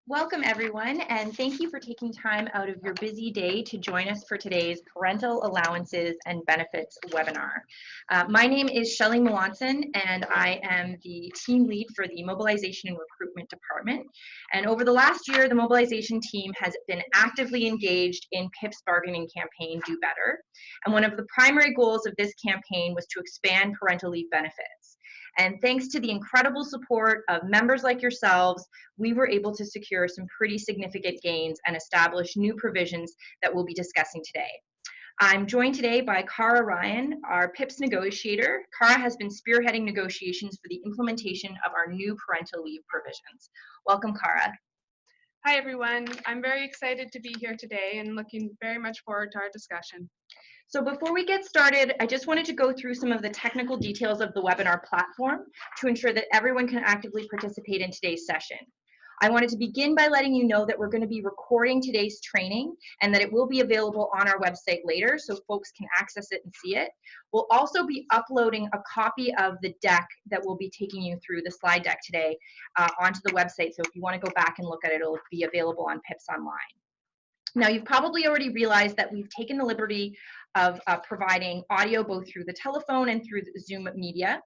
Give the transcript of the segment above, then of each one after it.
Welcome everyone, and thank you for taking time out of your busy day to join us for today's Parental Allowances and Benefits webinar. My name is Shelley Melanson, and I am the team lead for the Mobilization and Recruitment Department. And over the last year, the mobilization team has been actively engaged in PIP's bargaining campaign, Do Better. And one of the primary goals of this campaign was to expand parental leave benefits. And thanks to the incredible support of members like yourselves, we were able to secure some pretty significant gains and establish new provisions that we'll be discussing today. I'm joined today by Cara Ryan, our PIPS negotiator. Cara has been spearheading negotiations for the implementation of our new parental leave provisions. Welcome, Cara. Hi, everyone. I'm very excited to be here today and looking very much forward to our discussion. So before we get started, I just wanted to go through some of the technical details of the webinar platform to ensure that everyone can actively participate in today's session. I wanted to begin by letting you know that we're going to be recording today's training and that it will be available on our website later so folks can access it and see it. We'll also be uploading a copy of the deck that we'll be taking you through, the slide deck today, onto the website. So if you want to go back and look at it, it'll be available on PIPS Online. Now, you've probably already realized that we've taken the liberty of providing audio both through the telephone and through the Zoom media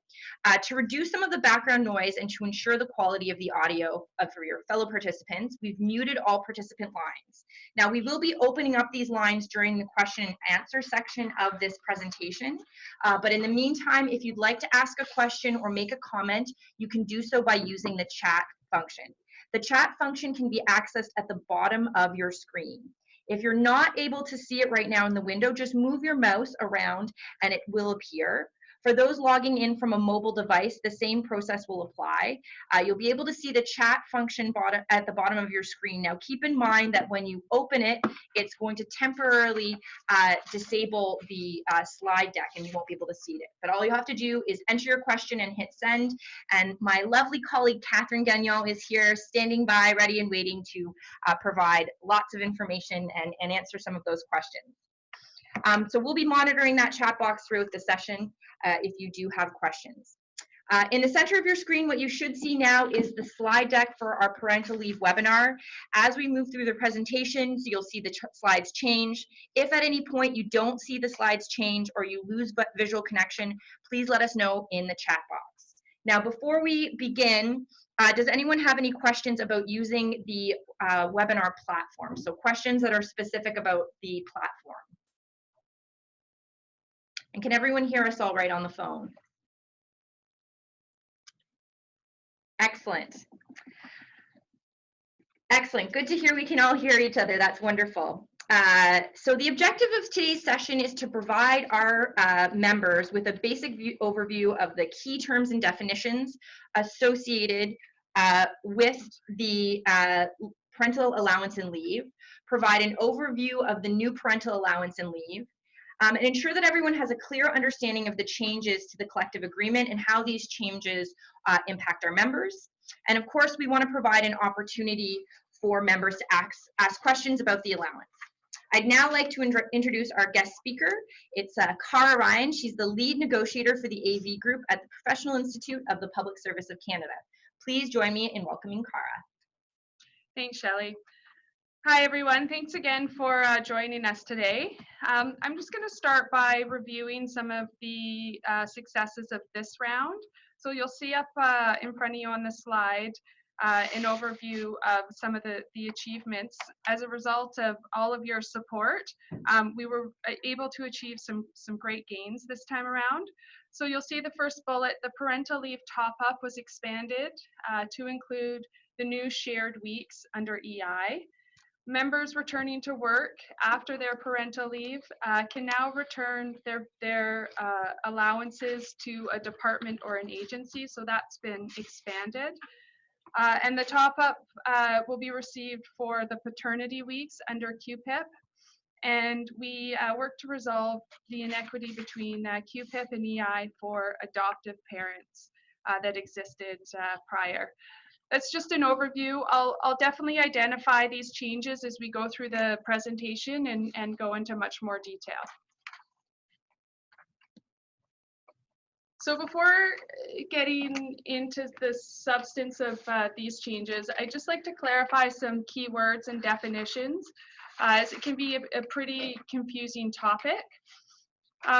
to reduce some of the background noise and to ensure the quality of the audio for your fellow participants. We've muted all participant lines. Now, we will be opening up these lines during the question and answer section of this presentation, but in the meantime, if you'd like to ask a question or make a comment, you can do so by using the chat function. The chat function can be accessed at the bottom of your screen. If you're not able to see it right now in the window, just move your mouse around and it will appear. For those logging in from a mobile device, the same process will apply. You'll be able to see the chat function at the bottom of your screen. Now, keep in mind that when you open it, it's going to temporarily disable the slide deck and you won't be able to see it. But all you have to do is enter your question and hit send. And my lovely colleague, Catherine Gagnon, is here standing by, ready and waiting to provide lots of information and answer some of those questions. So we'll be monitoring that chat box throughout the session if you do have questions. In the center of your screen, what you should see now is the slide deck for our parental leave webinar. As we move through the presentation, so you'll see the slides change. If at any point you don't see the slides change or you lose visual connection, please let us know in the chat box. Now, before we begin, does anyone have any questions about using the webinar platform? So questions that are specific about the platform. And can everyone hear us all right on the phone? Excellent. Excellent. Good to hear we can all hear each other. That's wonderful. So the objective of today's session is to provide our members with a basic overview of the key terms and definitions associated with the parental allowance and leave, provide an overview of the new parental allowance and leave, and ensure that everyone has a clear understanding of the changes to the collective agreement and how these changes impact our members. And of course, we want to provide an opportunity for members to ask questions about the allowance. I'd now like to introduce our guest speaker. It's Cara Ryan. She's the lead negotiator for the AV group at the Professional Institute of the Public Service of Canada. Please join me in welcoming Cara. Thanks, Shelley. Hi, everyone. Thanks again for joining us today. I'm just going to start by reviewing some of the successes of this round. So you'll see up in front of you on the slide an overview of some of the achievements. As a result of all of your support, we were able to achieve some great gains this time around. So you'll see the first bullet, the parental leave top-up was expanded to include the new shared weeks under EI. Members returning to work after their parental leave can now return their allowances to a department or an agency, so that's been expanded. And the top-up will be received for the paternity weeks under QPIP, and we work to resolve the inequity between QPIP and EI for adoptive parents that existed prior. That's just an overview. I'll definitely identify these changes as we go through the presentation and go into much more detail. So before getting into the substance of these changes, I'd just like to clarify some keywords and definitions, as it can be a pretty confusing topic.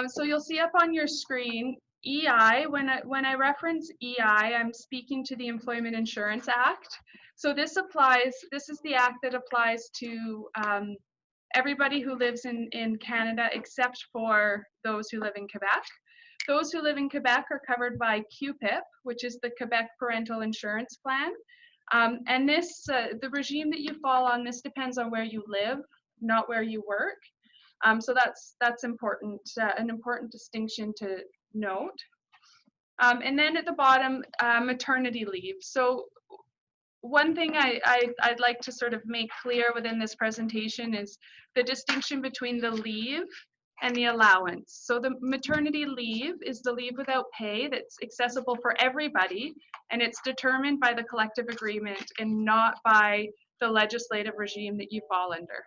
So you'll see up on your screen, EI, when I reference EI, I'm speaking to the Employment Insurance Act. So this is the act that applies to everybody who lives in Canada except for those who live in Quebec. Those who live in Quebec are covered by QPIP, which is the Quebec Parental Insurance Plan. And this, the regime that you fall on, this depends on where you live, not where you work. So that's important, an important distinction to note. And then at the bottom, maternity leave. So one thing I'd like to sort of make clear within this presentation is the distinction between the leave and the allowance. So the maternity leave is the leave without pay that's accessible for everybody, and it's determined by the collective agreement and not by the legislative regime that you fall under.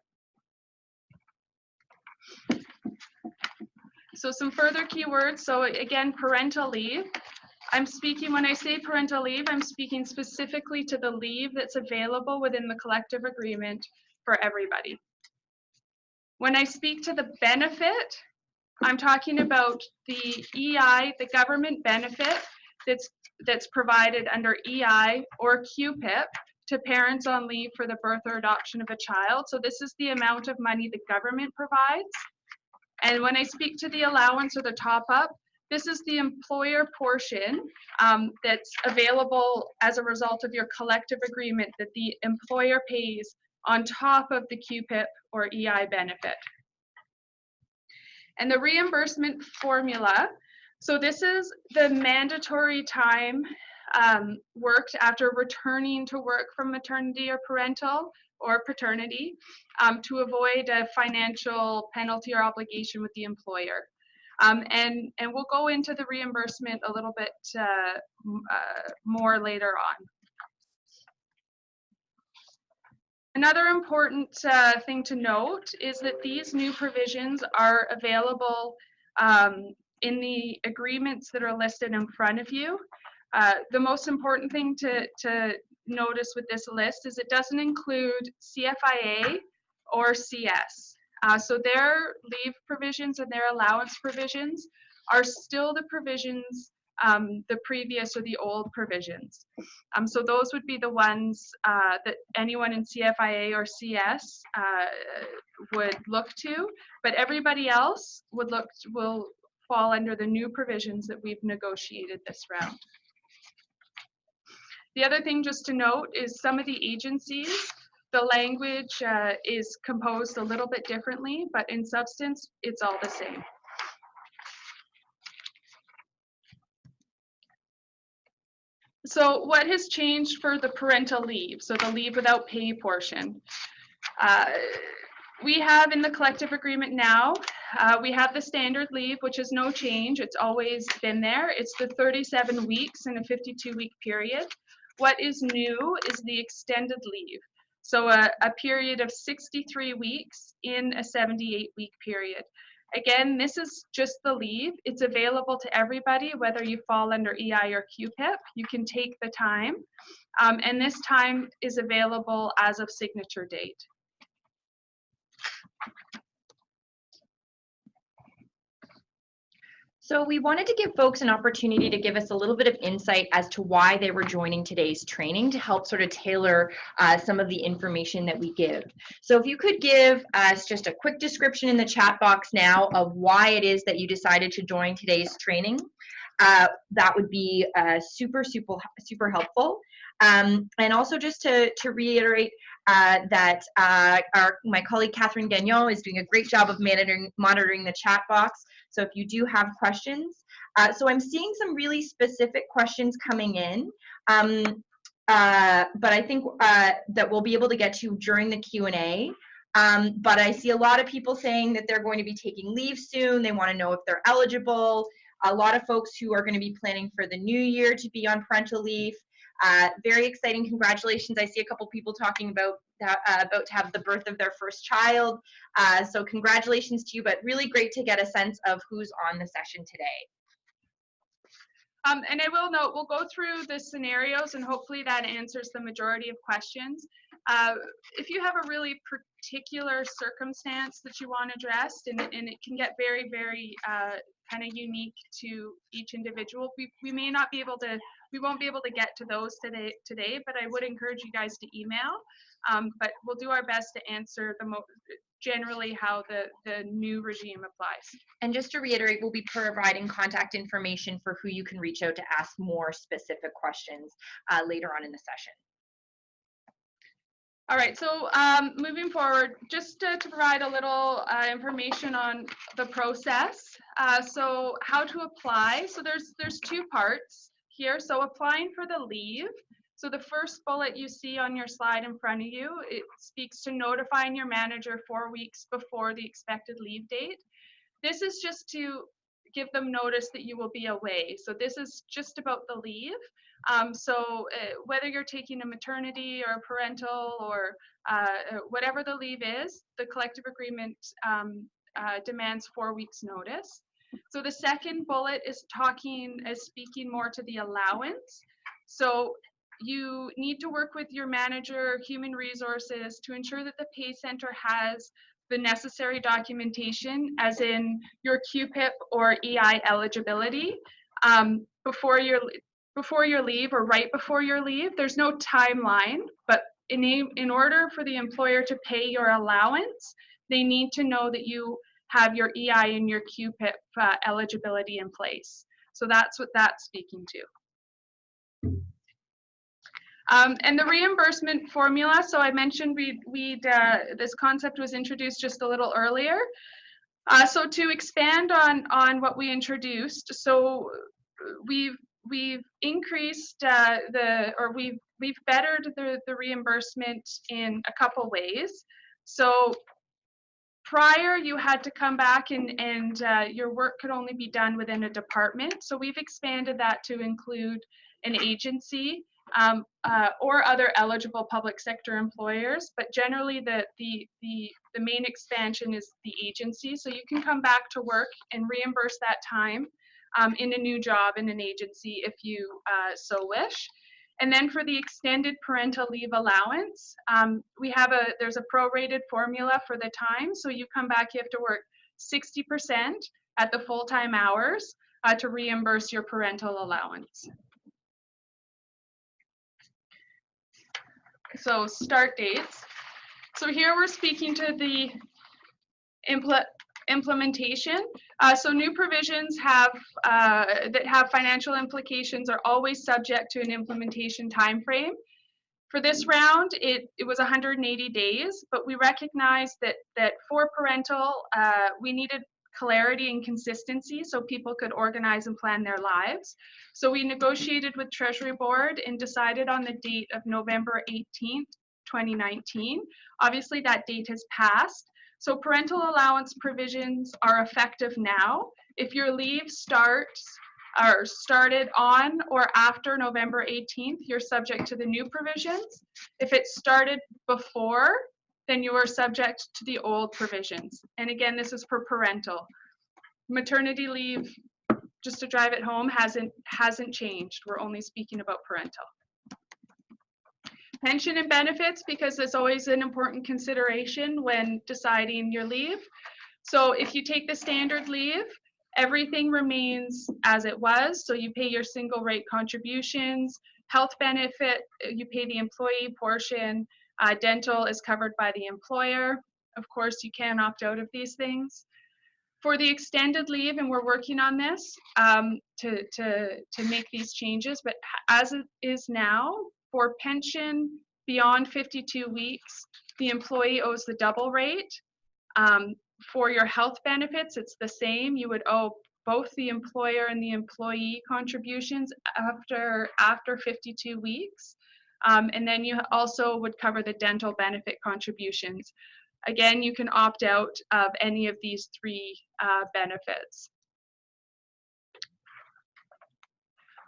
So some further keywords. So again, parental leave. When I say parental leave, I'm speaking specifically to the leave that's available within the collective agreement for everybody. When I speak to the benefit, I'm talking about the EI, the government benefit that's provided under EI or QPIP to parents on leave for the birth or adoption of a child. So this is the amount of money the government provides. And when I speak to the allowance or the top up, this is the employer portion that's available as a result of your collective agreement that the employer pays on top of the QPIP or EI benefit. And the reimbursement formula, so this is the mandatory time worked after returning to work from maternity or parental or paternity to avoid a financial penalty or obligation with the employer. And we'll go into the reimbursement a little bit more later on. Another important thing to note is that these new provisions are available in the agreements that are listed in front of you. The most important thing to notice with this list is it doesn't include CFIA or CS. So their leave provisions and their allowance provisions are still the provisions, the previous or the old provisions. So those would be the ones that anyone in CFIA or CS would look to, but everybody else will fall under the new provisions that we've negotiated this round. The other thing just to note is some of the agencies, the language is composed a little bit differently, but in substance, it's all the same. So what has changed for the parental leave, so the leave without pay portion? We have in the collective agreement now, we have the standard leave, which is no change. It's always been there. It's the 37 weeks in a 52-week period. What is new is the extended leave. So a period of 63 weeks in a 78-week period. Again, this is just the leave. It's available to everybody, whether you fall under EI or QPIP. You can take the time, and this time is available as of signature date. So we wanted to give folks an opportunity to give us a little bit of insight as to why they were joining today's training to help sort of tailor some of the information that we give. So if you could give us just a quick description in the chat box now of why it is that you decided to join today's training, that would be super helpful. And also just to reiterate that my colleague Catherine Gagnon is doing a great job of monitoring the chat box. So if you do have questions, so I'm seeing some really specific questions coming in, but I think that we'll be able to get to during the Q&A. But I see a lot of people saying that they're going to be taking leave soon. They want to know if they're eligible. A lot of folks who are going to be planning for the new year to be on parental leave. Very exciting, congratulations. I see a couple people talking about to have the birth of their first child. So congratulations to you, but really great to get a sense of who's on the session today. And I will note, we'll go through the scenarios and hopefully that answers the majority of questions. If you have a really particular circumstance that you want addressed, and it can get very, very kind of unique to each individual, we may not be able to, we won't be able to get to those today, but I would encourage you guys to email. But we'll do our best to answer generally how the new regime applies. And just to reiterate, we'll be providing contact information for who you can reach out to ask more specific questions later on in the session. All right, so moving forward, just to provide a little information on the process. So how to apply. So there's two parts here. So applying for the leave. So the first bullet you see on your slide in front of you, it speaks to notifying your manager 4 weeks before the expected leave date. This is just to give them notice that you will be away. So this is just about the leave. Whether you're taking a maternity or a parental or whatever the leave is, the collective agreement demands 4 weeks notice. So the second bullet is speaking more to the allowance. So you need to work with your manager, human resources, to ensure that the pay center has the necessary documentation, as in your QPIP or EI eligibility, before your leave or right before your leave. There's no timeline, but in order for the employer to pay your allowance, they need to know that you have your EI and your QPIP eligibility in place. So that's what that's speaking to. And the reimbursement formula, so I mentioned this concept was introduced just a little earlier. So to expand on what we introduced, so we've increased we've bettered the reimbursement in a couple ways. So prior, you had to come back and your work could only be done within a department. So we've expanded that to include an agency or other eligible public sector employers, but generally the main expansion is the agency. So you can come back to work and reimburse that time in a new job in an agency if you so wish. And then for the extended parental leave allowance, there's a prorated formula for the time. So you come back, you have to work 60% at the full-time hours to reimburse your parental allowance. So start dates. So here we're speaking to the implementation. So new provisions that have financial implications are always subject to an implementation time frame. For this round, it was 180 days, but we recognized that for parental, we needed clarity and consistency so people could organize and plan their lives. So we negotiated with Treasury Board and decided on the date of November 18th, 2019. Obviously that date has passed. So parental allowance provisions are effective now. If your leave started on or after November 18th, you're subject to the new provisions. If it started before, then you are subject to the old provisions. And again, this is for parental. Maternity leave, just to drive it home, hasn't changed. We're only speaking about parental. Pension and benefits, because it's always an important consideration when deciding your leave. So if you take the standard leave, everything remains as it was. So you pay your single rate contributions, health benefit, you pay the employee portion, dental is covered by the employer. Of course, you can opt out of these things. For the extended leave, and we're working on this to make these changes, but as it is now, for pension beyond 52 weeks, the employee owes the double rate. For your health benefits, it's the same. You would owe both the employer and the employee contributions after 52 weeks. And then you also would cover the dental benefit contributions. Again, you can opt out of any of these three benefits.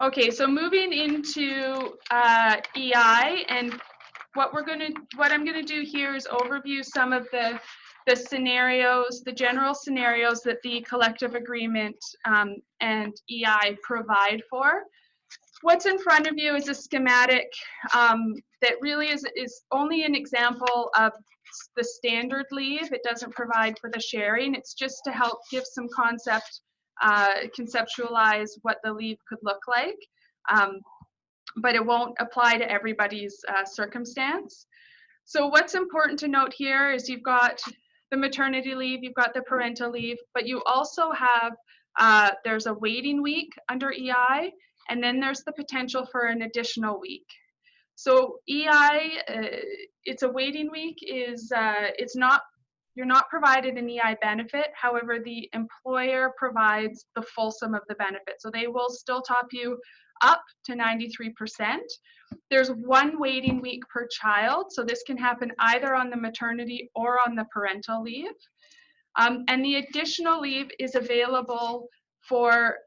Okay, so moving into EI, and what I'm going to do here is overview some of the the scenarios, the general scenarios that the collective agreement and EI provide for. What's in front of you is a schematic that really is only an example of the standard leave. It doesn't provide for the sharing. It's just to help give some conceptualize what the leave could look like, but it won't apply to everybody's circumstance. So what's important to note here is you've got the maternity leave, you've got the parental leave, but you also have, there's a waiting week under EI, and then there's the potential for an additional week. So EI, it's a waiting week, you're not provided an EI benefit. However, the employer provides the full sum of the benefit. So they will still top you up to 93%. There's one waiting week per child. So this can happen either on the maternity or on the parental leave. And the additional leave is available for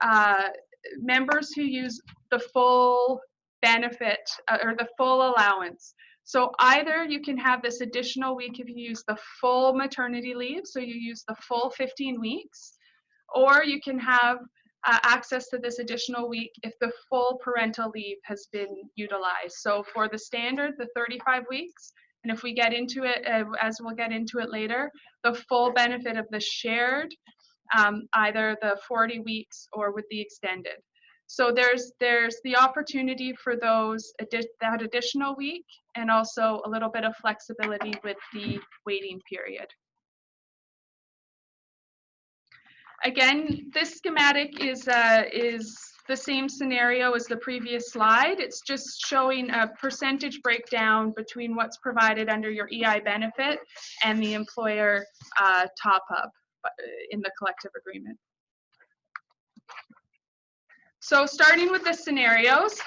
members who use the full benefit or the full allowance. So either you can have this additional week if you use the full maternity leave, so you use the full 15 weeks, or you can have access to this additional week if the full parental leave has been utilized. So for the standard, the 35 weeks, and if we get into it, as we'll get into it later, the full benefit of the shared, either the 40 weeks or with the extended. So there's the opportunity for that additional week, and also a little bit of flexibility with the waiting period. Again, this schematic is the same scenario as the previous slide. It's just showing a percentage breakdown between what's provided under your EI benefit and the employer top-up in the collective agreement. So starting with the scenarios,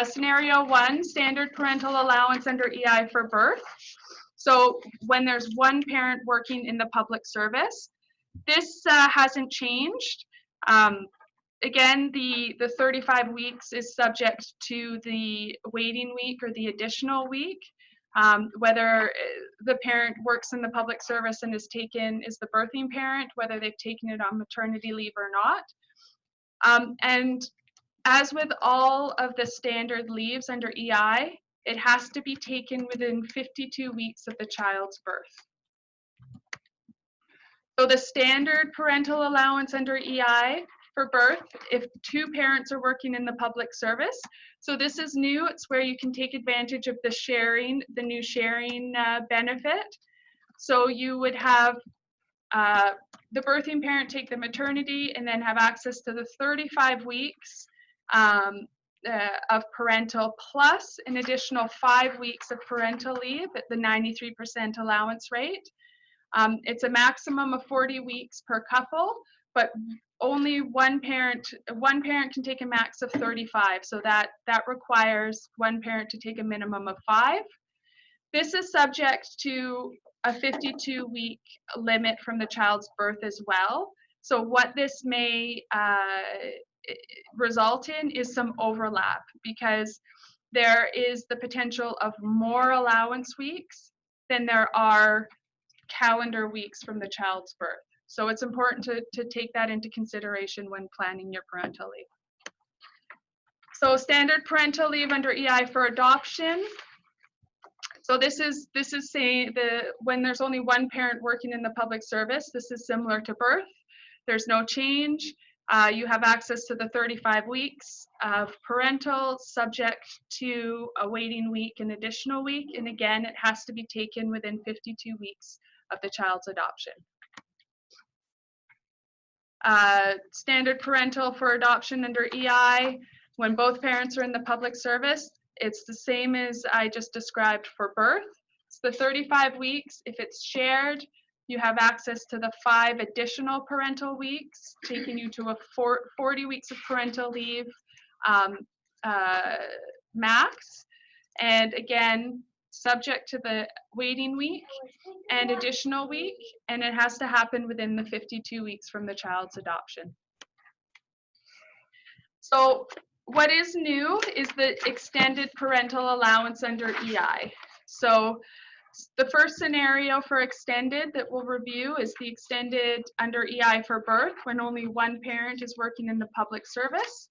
scenario 1, standard parental allowance under EI for birth. So when there's one parent working in the public service, this hasn't changed. Again, the 35 weeks is subject to the waiting week or the additional week, whether the parent works in the public service and is the birthing parent, whether they've taken it on maternity leave or not. And as with all of the standard leaves under EI, it has to be taken within 52 weeks of the child's birth. So the standard parental allowance under EI for birth, if two parents are working in the public service, so this is new, it's where you can take advantage of the new sharing benefit. So you would have the birthing parent take the maternity and then have access to the 35 weeks of parental plus an additional 5 weeks of parental leave at the 93% allowance rate. It's a maximum of 40 weeks per couple, but only one parent can take a max of 35. So that requires one parent to take a minimum of 5. This is subject to a 52-week limit from the child's birth as well. So what this may result in is some overlap, because there is the potential of more allowance weeks than there are calendar weeks from the child's birth. So it's important to take that into consideration when planning your parental leave. So standard parental leave under EI for adoption. So this is saying when there's only one parent working in the public service, this is similar to birth. There's no change. You have access to the 35 weeks of parental, subject to a waiting week, an additional week, and again, it has to be taken within 52 weeks of the child's adoption. Standard parental for adoption under EI, when both parents are in the public service, it's the same as I just described for birth. It's the 35 weeks. If it's shared, you have access to the 5 additional parental weeks, taking you to a 40 weeks of parental leave max. And again, subject to the waiting week and additional week, and it has to happen within the 52 weeks from the child's adoption. So what is new is the extended parental allowance under EI. So The first scenario for extended that we'll review is the extended under EI for birth when only one parent is working in the public service.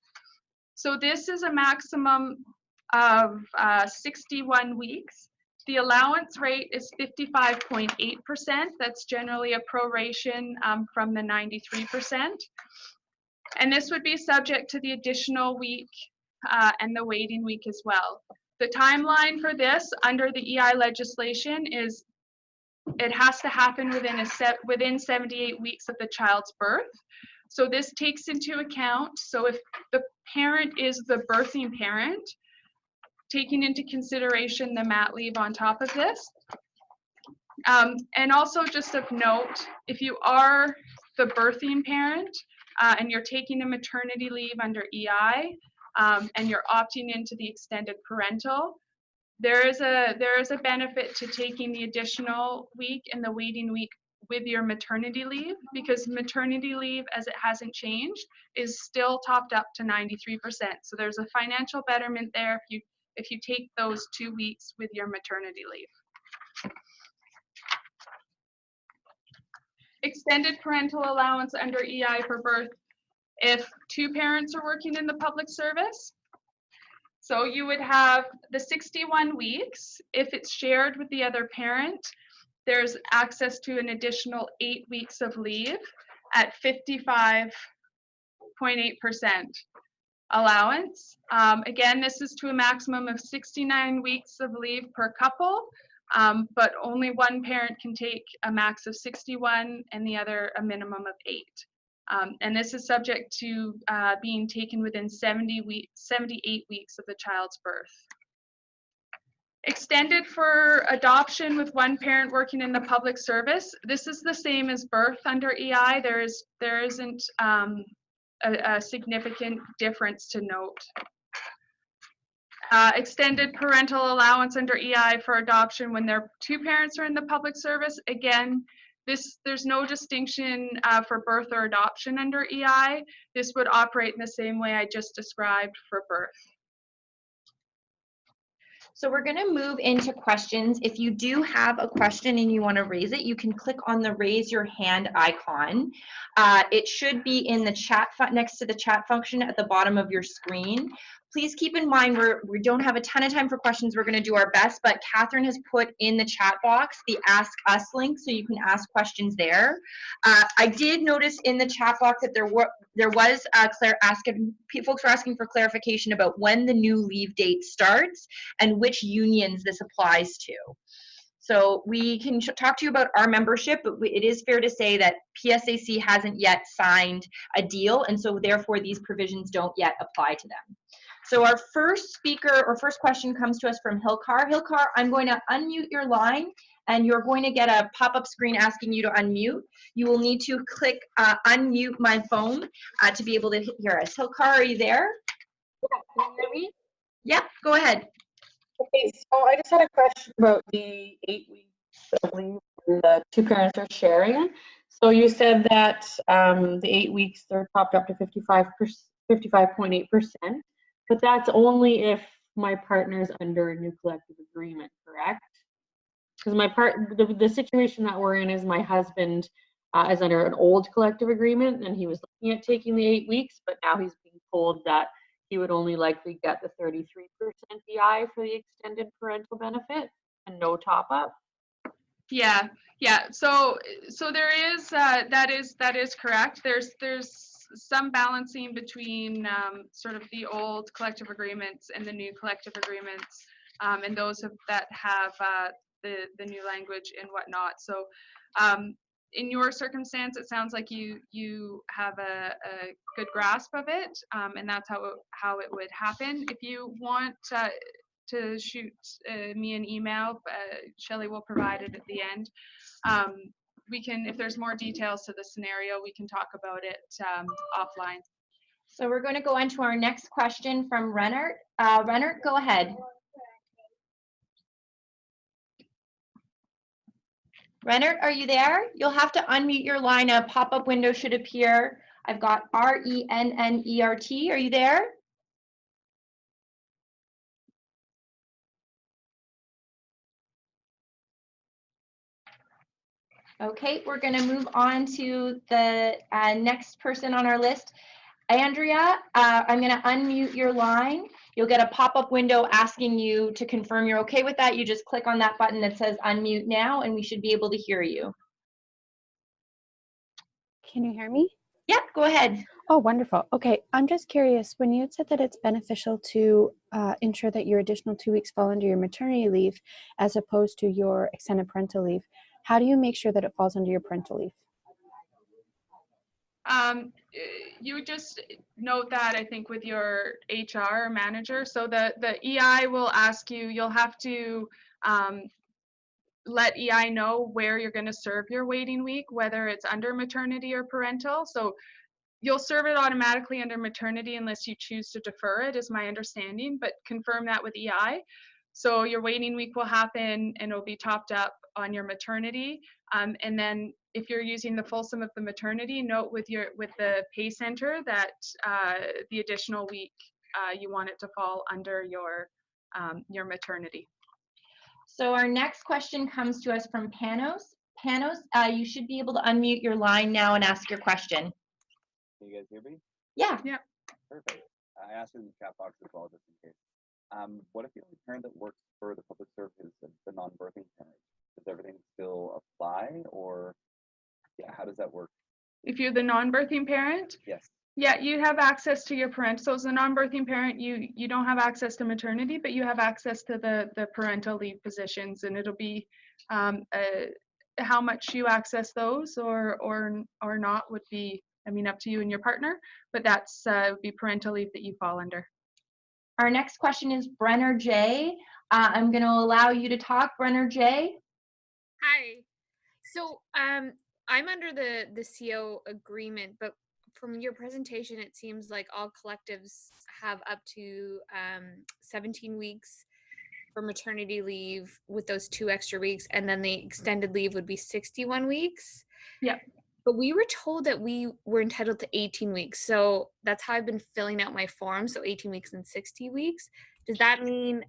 So this is a maximum of 61 weeks. The allowance rate is 55.8%. That's generally a proration from the 93%. And this would be subject to the additional week and the waiting week as well. The timeline for this under the EI legislation is it has to happen within 78 weeks of the child's birth. So this takes into account, so if the parent is the birthing parent, taking into consideration the mat leave on top of this. And also just of note, if you are the birthing parent and you're taking a maternity leave under EI and you're opting into the extended parental, there is a benefit to taking the additional week and the waiting week with your maternity leave, because maternity leave, as it hasn't changed, is still topped up to 93%. So there's a financial betterment there if you take those 2 weeks with your maternity leave. Extended parental allowance under EI for birth if 2 parents are working in the public service. So you would have the 61 weeks. If it's shared with the other parent, there's access to an additional 8 weeks of leave at 55.8% allowance. Again, this is to a maximum of 69 weeks of leave per couple, but only one parent can take a max of 61 and the other a minimum of 8. And this is subject to being taken within 78 weeks of the child's birth. Extended for adoption with one parent working in the public service. This is the same as birth under EI. There isn't a significant difference to note. Extended parental allowance under EI for adoption when their 2 parents are in the public service. Again, there's no distinction for birth or adoption under EI. This would operate in the same way I just described for birth. So we're going to move into questions. If you do have a question and you want to raise it, you can click on the raise your hand icon. It should be in the chat next to the chat function at the bottom of your screen. Please keep in mind we don't have a ton of time for questions. We're going to do our best, but Catherine has put in the chat box the Ask Us link, so you can ask questions there. I did notice in the chat box that folks were asking for clarification about when the new leave date starts and which unions this applies to. So we can talk to you about our membership, but it is fair to say that PSAC hasn't yet signed a deal, and so therefore these provisions don't yet apply to them. So our first speaker or first question comes to us from Hilkar. Hilkar, I'm going to unmute your line, and you're going to get a pop-up screen asking you to unmute. You will need to click unmute my phone to be able to hear us. Hilkar, are you there? Yeah, can you hear me? Yeah, go ahead. Okay, so I just had a question about the 8 weeks of leave the 2 parents are sharing. So you said that the 8 weeks they're topped up to 55.8%, but that's only if my partner's under a new collective agreement, correct? Because the situation that we're in is my husband is under an old collective agreement, and he was looking at taking the 8 weeks, but now he's being told that he would only likely get the 33% EI for the extended parental benefit and no top up. Yeah. So there is that is correct. There's some balancing between sort of the old collective agreements and the new collective agreements, and those that have the new language and whatnot. So in your circumstance, it sounds like you have a good grasp of it, and that's how it would happen. If you want to shoot me an email, Shelley will provide it at the end. We can, if there's more details to the scenario, we can talk about it offline. So we're going to go on to our next question from Rennert. Rennert, go ahead. Rennert, are you there? You'll have to unmute your line. A pop-up window should appear. I've got RENNERT. Are you there? Okay, we're going to move on to the next person on our list. Andrea, I'm going to unmute your line. You'll get a pop-up window asking you to confirm you're okay with that. You just click on that button that says unmute now, and we should be able to hear you. Can you hear me? Yeah, go ahead. Oh, wonderful. Okay, I'm just curious, when you had said that it's beneficial to ensure that your additional 2 weeks fall under your maternity leave as opposed to your extended parental leave, how do you make sure that it falls under your parental leave? You would just note that, I think, with your HR manager. So the EI will ask you, you'll have to let EI know where you're going to serve your waiting week, whether it's under maternity or parental. So you'll serve it automatically under maternity unless you choose to defer it, is my understanding, but confirm that with EI. So your waiting week will happen and it'll be topped up on your maternity. And then if you're using the full sum of the maternity, note with the pay center that the additional week you want it to fall under your maternity. So our next question comes to us from Panos. Panos, you should be able to unmute your line now and ask your question. Can you guys hear me? Yeah. Yeah. Perfect. I asked in the chat box as well, just in case. What if you're a parent that works for the public service, the non-birthing parent? Does everything still apply, or yeah, how does that work? If you're the non-birthing parent? Yes. Yeah, you have access to your parental. So as a non-birthing parent, you don't have access to maternity, but you have access to the parental leave positions, and it'll be how much you access those or not would be, I mean, up to you and your partner, but that's would be parental leave that you fall under. Our next question is Brenner J. I'm going to allow you to talk, Brenner J. Hi. So I'm under the CO agreement, but from your presentation, it seems like all collectives have up to 17 weeks for maternity leave with those 2 extra weeks, and then the extended leave would be 61 weeks. Yeah. But we were told that we were entitled to 18 weeks. So that's how I've been filling out my form. So 18 weeks and 60 weeks. Does that mean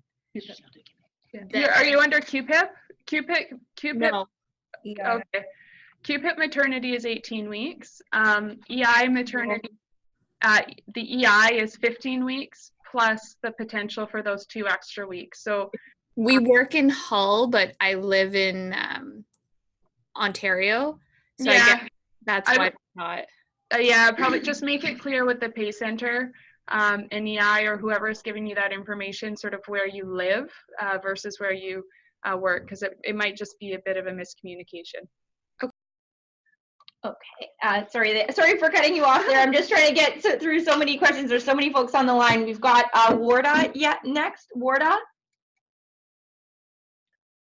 Are you under QPIP? QPIP? No. Okay. QPIP maternity is 18 weeks. EI maternity, the EI is 15 weeks plus the potential for those 2 extra weeks. So we work in Hull, but I live in Ontario. So yeah, I guess that's why it's not. Yeah, probably just make it clear with the pay center and EI or whoever is giving you that information, sort of where you live versus where you work, because it might just be a bit of a miscommunication. Okay, sorry for cutting you off there. I'm just trying to get through so many questions. There's so many folks on the line. We've got Warda next. Warda?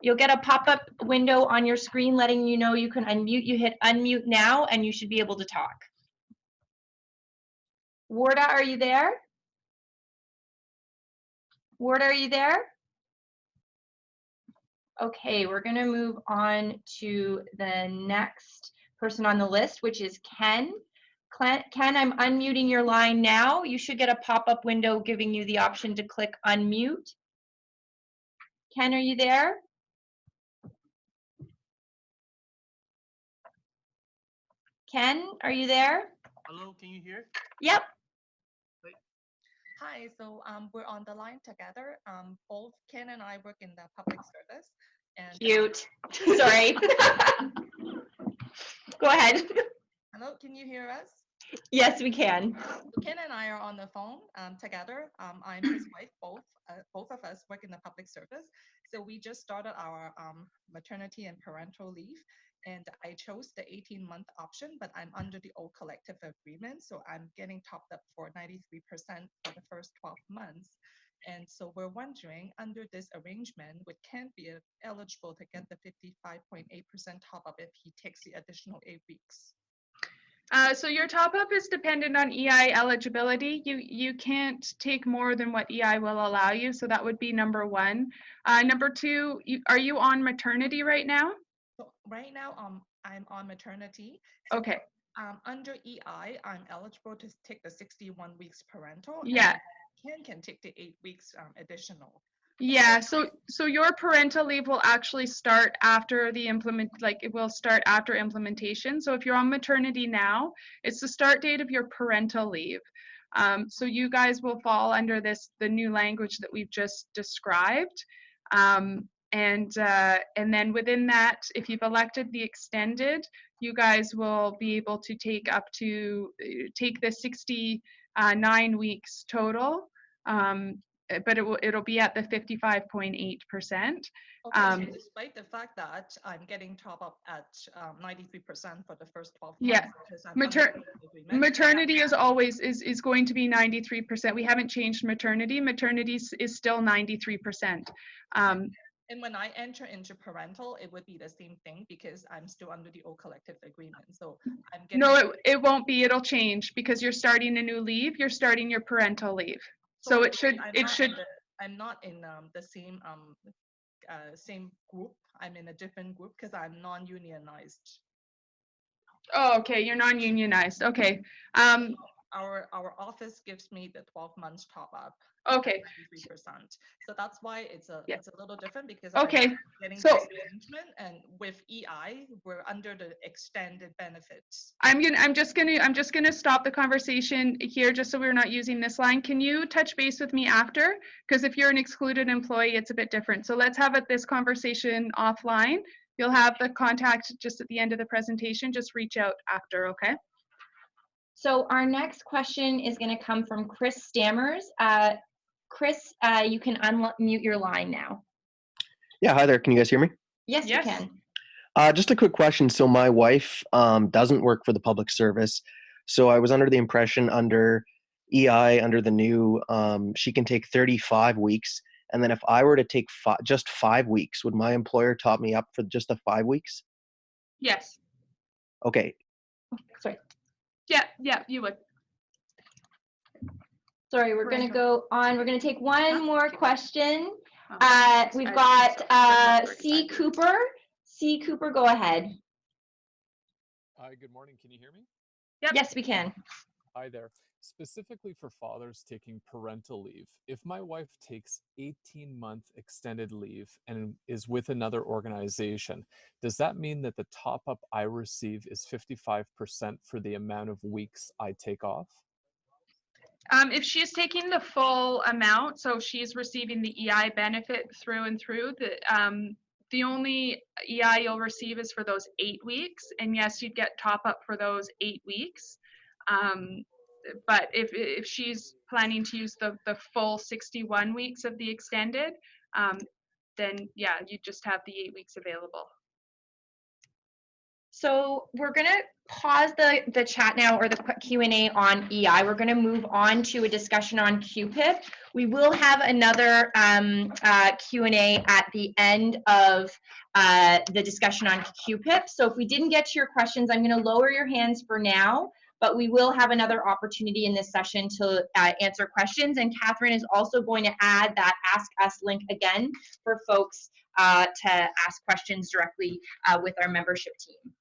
You'll get a pop-up window on your screen letting you know you can unmute. You hit unmute now and you should be able to talk. Warda, are you there? Warda, are you there? Okay, we're going to move on to the next person on the list, which is Ken. Ken, I'm unmuting your line now. You should get a pop-up window giving you the option to click unmute. Ken, are you there? Ken, are you there? Hello, can you hear? Yep. Hi, so we're on the line together. Both Ken and I work in the public service. And cute. Sorry. Go ahead. Hello, can you hear us? Yes, we can. So Ken and I are on the phone together. I'm his wife. Both of us work in the public service. So we just started our maternity and parental leave. And I chose the 18-month option, but I'm under the old collective agreement. So I'm getting topped up for 93% for the first 12 months. And so we're wondering, under this arrangement, would Ken be eligible to get the 55.8% top up if he takes the additional 8 weeks? So your top up is dependent on EI eligibility. You can't take more than what EI will allow you. So that would be number 1. Number 2, are you on maternity right now? So right now, I'm on maternity. So okay. Under EI, I'm eligible to take the 61 weeks parental. Yeah. And Ken can take the 8 weeks additional. Yeah, so your parental leave will actually start after the it will start after implementation. So if you're on maternity now, it's the start date of your parental leave. So you guys will fall under the new language that we've just described. And then within that, if you've elected the extended, you guys will be able to take the 69 weeks total. But it'll be at the 55.8%. Okay, so despite the fact that I'm getting top up at 93% for the first 12 months, Yeah, because I'm under the agreement, maternity is always is going to be 93%. We haven't changed maternity. Maternity is still 93%. and when I enter into parental, it would be the same thing because I'm still under the old collective agreement. So I'm getting. No, it won't be. It'll change because you're starting a new leave. You're starting your parental leave. So it should. I'm not in the same group. I'm in a different group because I'm non-unionized. Oh, okay. You're non-unionized. Okay. Our office gives me the 12 months top up. Okay. 93%. So that's why it's a little different because okay. I'm getting this arrangement, and with EI we're under the extended benefits. I'm just gonna stop the conversation here just so we're not using this line. Can you touch base with me after? Because if you're an excluded employee, it's a bit different. So let's have this conversation offline. You'll have the contact just at the end of the presentation. Just reach out after, okay? So our next question is going to come from Chris Stammers. Chris, you can unmute your line now. Yeah, hi there. Can you guys hear me? Yes, you can. Just a quick question. So my wife doesn't work for the public service. So I was under the impression under EI, under the new, she can take 35 weeks. And then if I were to take just 5 weeks, would my employer top me up for just the 5 weeks? Yes. Okay. Sorry. Yeah, you would. Sorry, we're going to go on. We're going to take one more question. We've got C. Cooper. C. Cooper, go ahead. Hi, good morning. Can you hear me? Yep. Yes, we can. Hi there. Specifically for fathers taking parental leave, if my wife takes 18-month extended leave and is with another organization, does that mean that the top-up I receive is 55% for the amount of weeks I take off? If she's taking the full amount, so she's receiving the EI benefit through and through, the only EI you'll receive is for those 8 weeks. And yes, you'd get top up for those 8 weeks. But if she's planning to use the full 61 weeks of the extended, then yeah, you just have the 8 weeks available. So we're going to pause the chat now, or the Q&A on EI. We're going to move on to a discussion on QPIP. We will have another Q&A at the end of the discussion on QPIP. So if we didn't get to your questions, I'm going to lower your hands for now, but we will have another opportunity in this session to answer questions. And Catherine is also going to add that Ask Us link again for folks to ask questions directly with our membership team.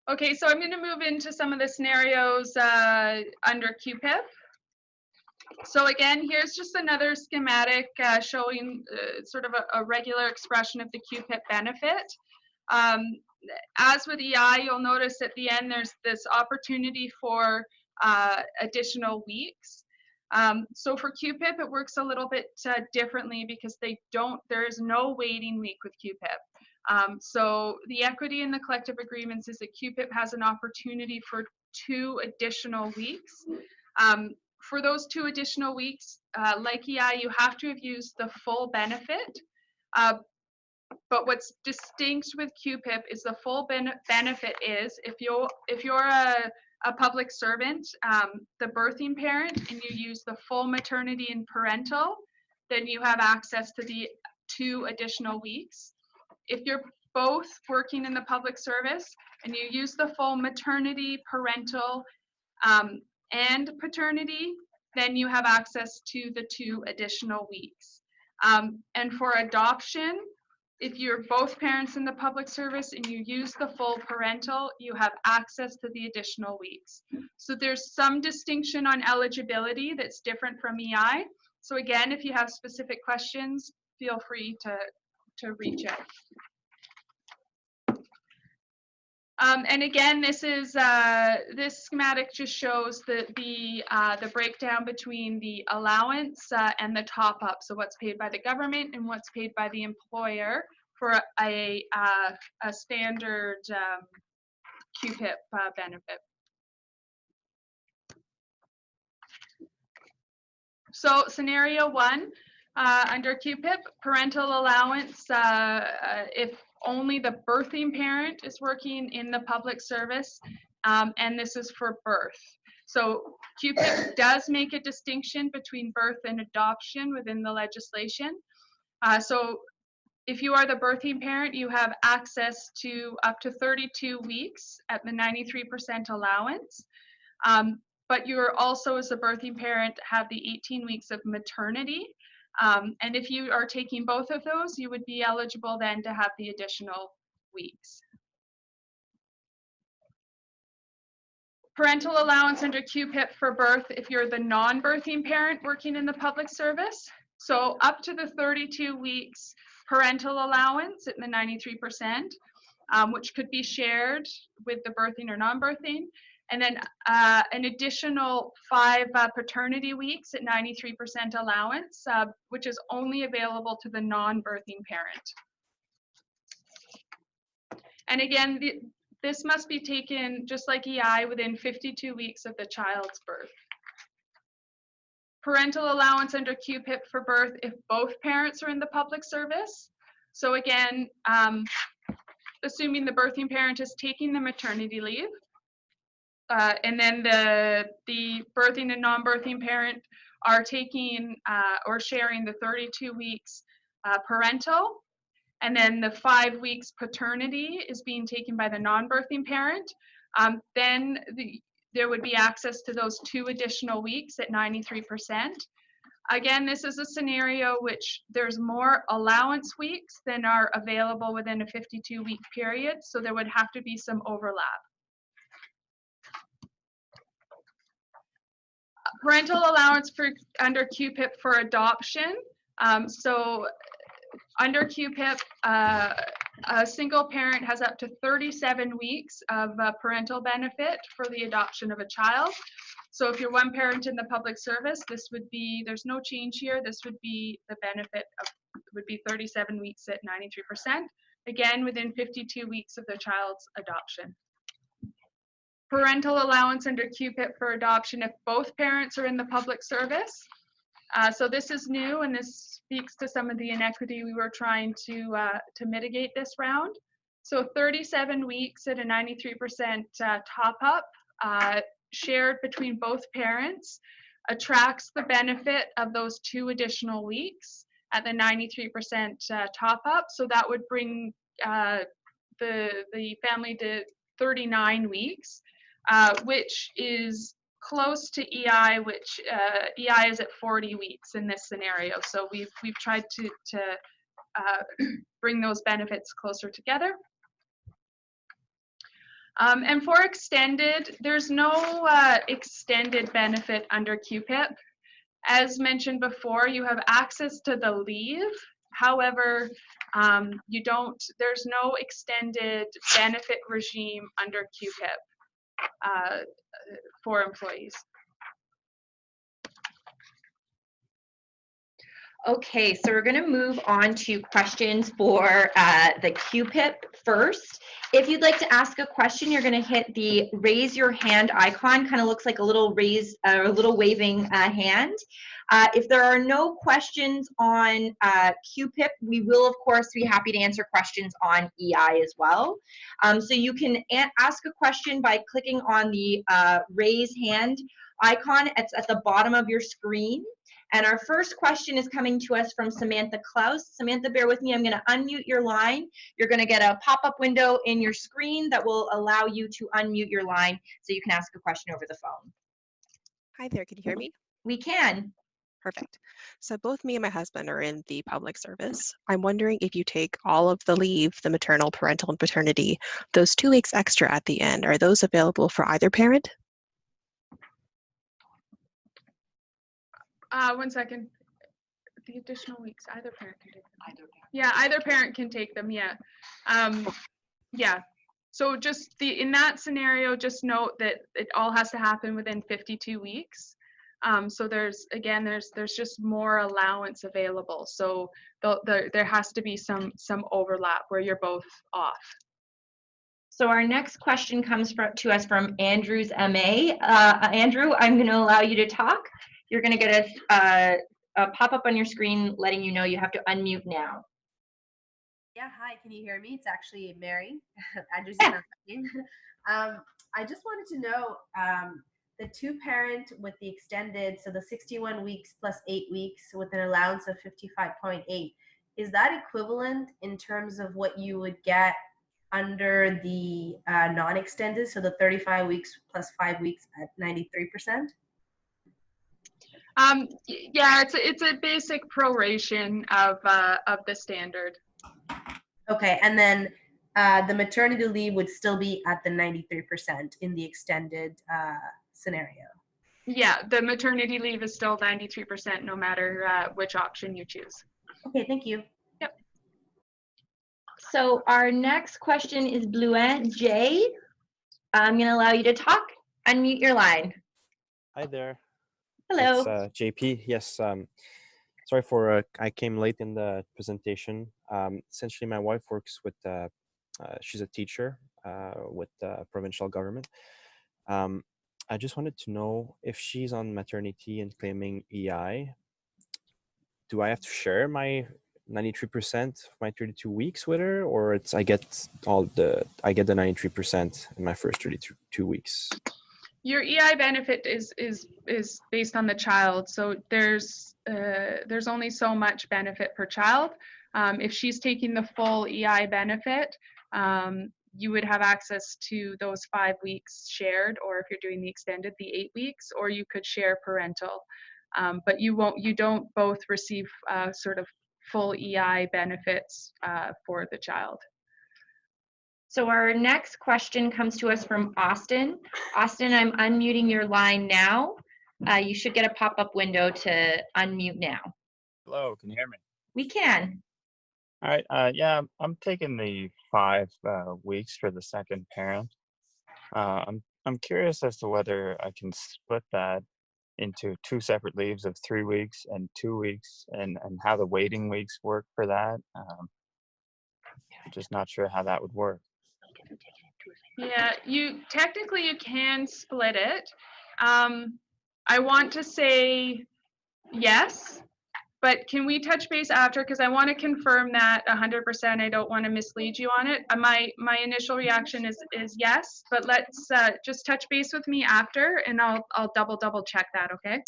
Okay, so I'm going to move into some of the scenarios under QPIP. So again, here's just another schematic showing sort of a regular expression of the QPIP benefit. As with EI, you'll notice at the end there's this opportunity for additional weeks. So for QPIP, it works a little bit differently because there is no waiting week with QPIP. So the equity in the collective agreements is that QPIP has an opportunity for 2 additional weeks. For those 2 additional weeks, like EI, you have to have used the full benefit. But what's distinct with QPIP is the full benefit is if you're a public servant, the birthing parent, and you use the full maternity and parental, then you have access to the 2 additional weeks. If you're both working in the public service and you use the full maternity, parental, and paternity, then you have access to the 2 additional weeks. And for adoption, if you're both parents in the public service and you use the full parental, you have access to the additional weeks. So there's some distinction on eligibility that's different from EI, So again, if you have specific questions, feel free to reach out. And again, this schematic just shows the breakdown between the allowance and the top up. So what's paid by the government and what's paid by the employer for a standard QPIP benefit. So scenario 1, under QPIP, parental allowance, if only the birthing parent is working in the public service, and this is for birth. So QPIP does make a distinction between birth and adoption within the legislation. So if you are the birthing parent, you have access to up to 32 weeks at the 93% allowance. But you are also, as a birthing parent, have the 18 weeks of maternity. And if you are taking both of those, you would be eligible then to have the additional weeks. Parental allowance under QPIP for birth if you're the non-birthing parent working in the public service. So up to the 32 weeks parental allowance at the 93%, which could be shared with the birthing or non-birthing. And then an additional 5 paternity weeks at 93% allowance, which is only available to the non-birthing parent. And again, this must be taken, just like EI, within 52 weeks of the child's birth. Parental allowance under QPIP for birth if both parents are in the public service. So again, assuming the birthing parent is taking the maternity leave, and then the birthing and non-birthing parent are taking or sharing the 32 weeks parental, and then the 5 weeks paternity is being taken by the non-birthing parent, then there would be access to those 2 additional weeks at 93%. Again, this is a scenario which there's more allowance weeks than are available within a 52-week period, so there would have to be some overlap. Parental allowance under QPIP for adoption. So under QPIP, a single parent has up to 37 weeks of parental benefit for the adoption of a child. So if you're one parent in the public service, this would be, there's no change here, this would be the benefit of, would be 37 weeks at 93%, again within 52 weeks of the child's adoption. Parental allowance under QPIP for adoption if both parents are in the public service. So this is new, and this speaks to some of the inequity we were trying to mitigate this round. So 37 weeks at a 93% top up, shared between both parents, attracts the benefit of those 2 additional weeks at the 93% top up. So that would bring the family to 39 weeks. Which is close to EI, which EI is at 40 weeks in this scenario. So we've tried to bring those benefits closer together. And for extended, there's no extended benefit under QPIP. As mentioned before, you have access to the leave. However, there's no extended benefit regime under QPIP. For employees. Okay, so we're going to move on to questions for the QPIP first. If you'd like to ask a question, you're going to hit the raise your hand icon. Kind of looks like a little waving hand. If there are no questions on QPIP, we will of course be happy to answer questions on EI as well. So you can ask a question by clicking on the raise hand icon. It's at the bottom of your screen. And our first question is coming to us from Samantha Klaus. Samantha, bear with me. I'm going to unmute your line. You're going to get a pop-up window in your screen that will allow you to unmute your line so you can ask a question over the phone. Hi there, can you hear me? We can. Perfect. So both me and my husband are in the public service. I'm wondering if you take all of the leave, the maternal, parental, and paternity, those 2 weeks extra at the end, are those available for either parent? 1 second. the additional weeks, either parent can take them. Yeah, either parent can take them, yeah. Yeah, so just in that scenario, just note that it all has to happen within 52 weeks. So there's just more allowance available. So there has to be some overlap where you're both off. So our next question comes to us from Andrew's MA. Andrew, I'm going to allow you to talk. You're going to get a pop-up on your screen letting you know you have to unmute now. Yeah, hi, can you hear me? It's actually Mary. Andrew's name. I just wanted to know, the two-parent with the extended, so the 61 weeks plus 8 weeks with an allowance of 55.8, is that equivalent in terms of what you would get under the non-extended, so the 35 weeks plus 5 weeks at 93%? Yeah, it's a basic proration of the standard. Okay, and then the maternity leave would still be at the 93% in the extended scenario. Yeah, the maternity leave is still 93% no matter which option you choose. Okay, thank you. Yep. So our next question is Bluent J. I'm going to allow you to talk. Unmute your line. Hi there. Hello. It's JP. Yes. Sorry for I came late in the presentation. Essentially, my wife works with. She's a teacher with the provincial government. I just wanted to know if she's on maternity and claiming EI. Do I have to share my 93% of my 32 weeks with her, or I get the 93% in my first 32 weeks? Your EI benefit is based on the child, so there's only so much benefit per child. If she's taking the full EI benefit, you would have access to those 5 weeks shared, or if you're doing the extended, the 8 weeks, or you could share parental. But you don't both receive sort of full EI benefits for the child. So our next question comes to us from Austin. Austin, I'm unmuting your line now. You should get a pop-up window to unmute now. Hello, can you hear me? We can. All right, yeah, I'm taking the 5 weeks for the second parent. I'm curious as to whether I can split that into 2 separate leaves of 3 weeks and 2 weeks, and how the waiting weeks work for that. I'm just not sure how that would work. Yeah, technically you can split it. I want to say yes, but can we touch base after, because I want to confirm that 100%. I don't want to mislead you on it. My initial reaction is yes, but let's just touch base with me after, and I'll double check that, okay?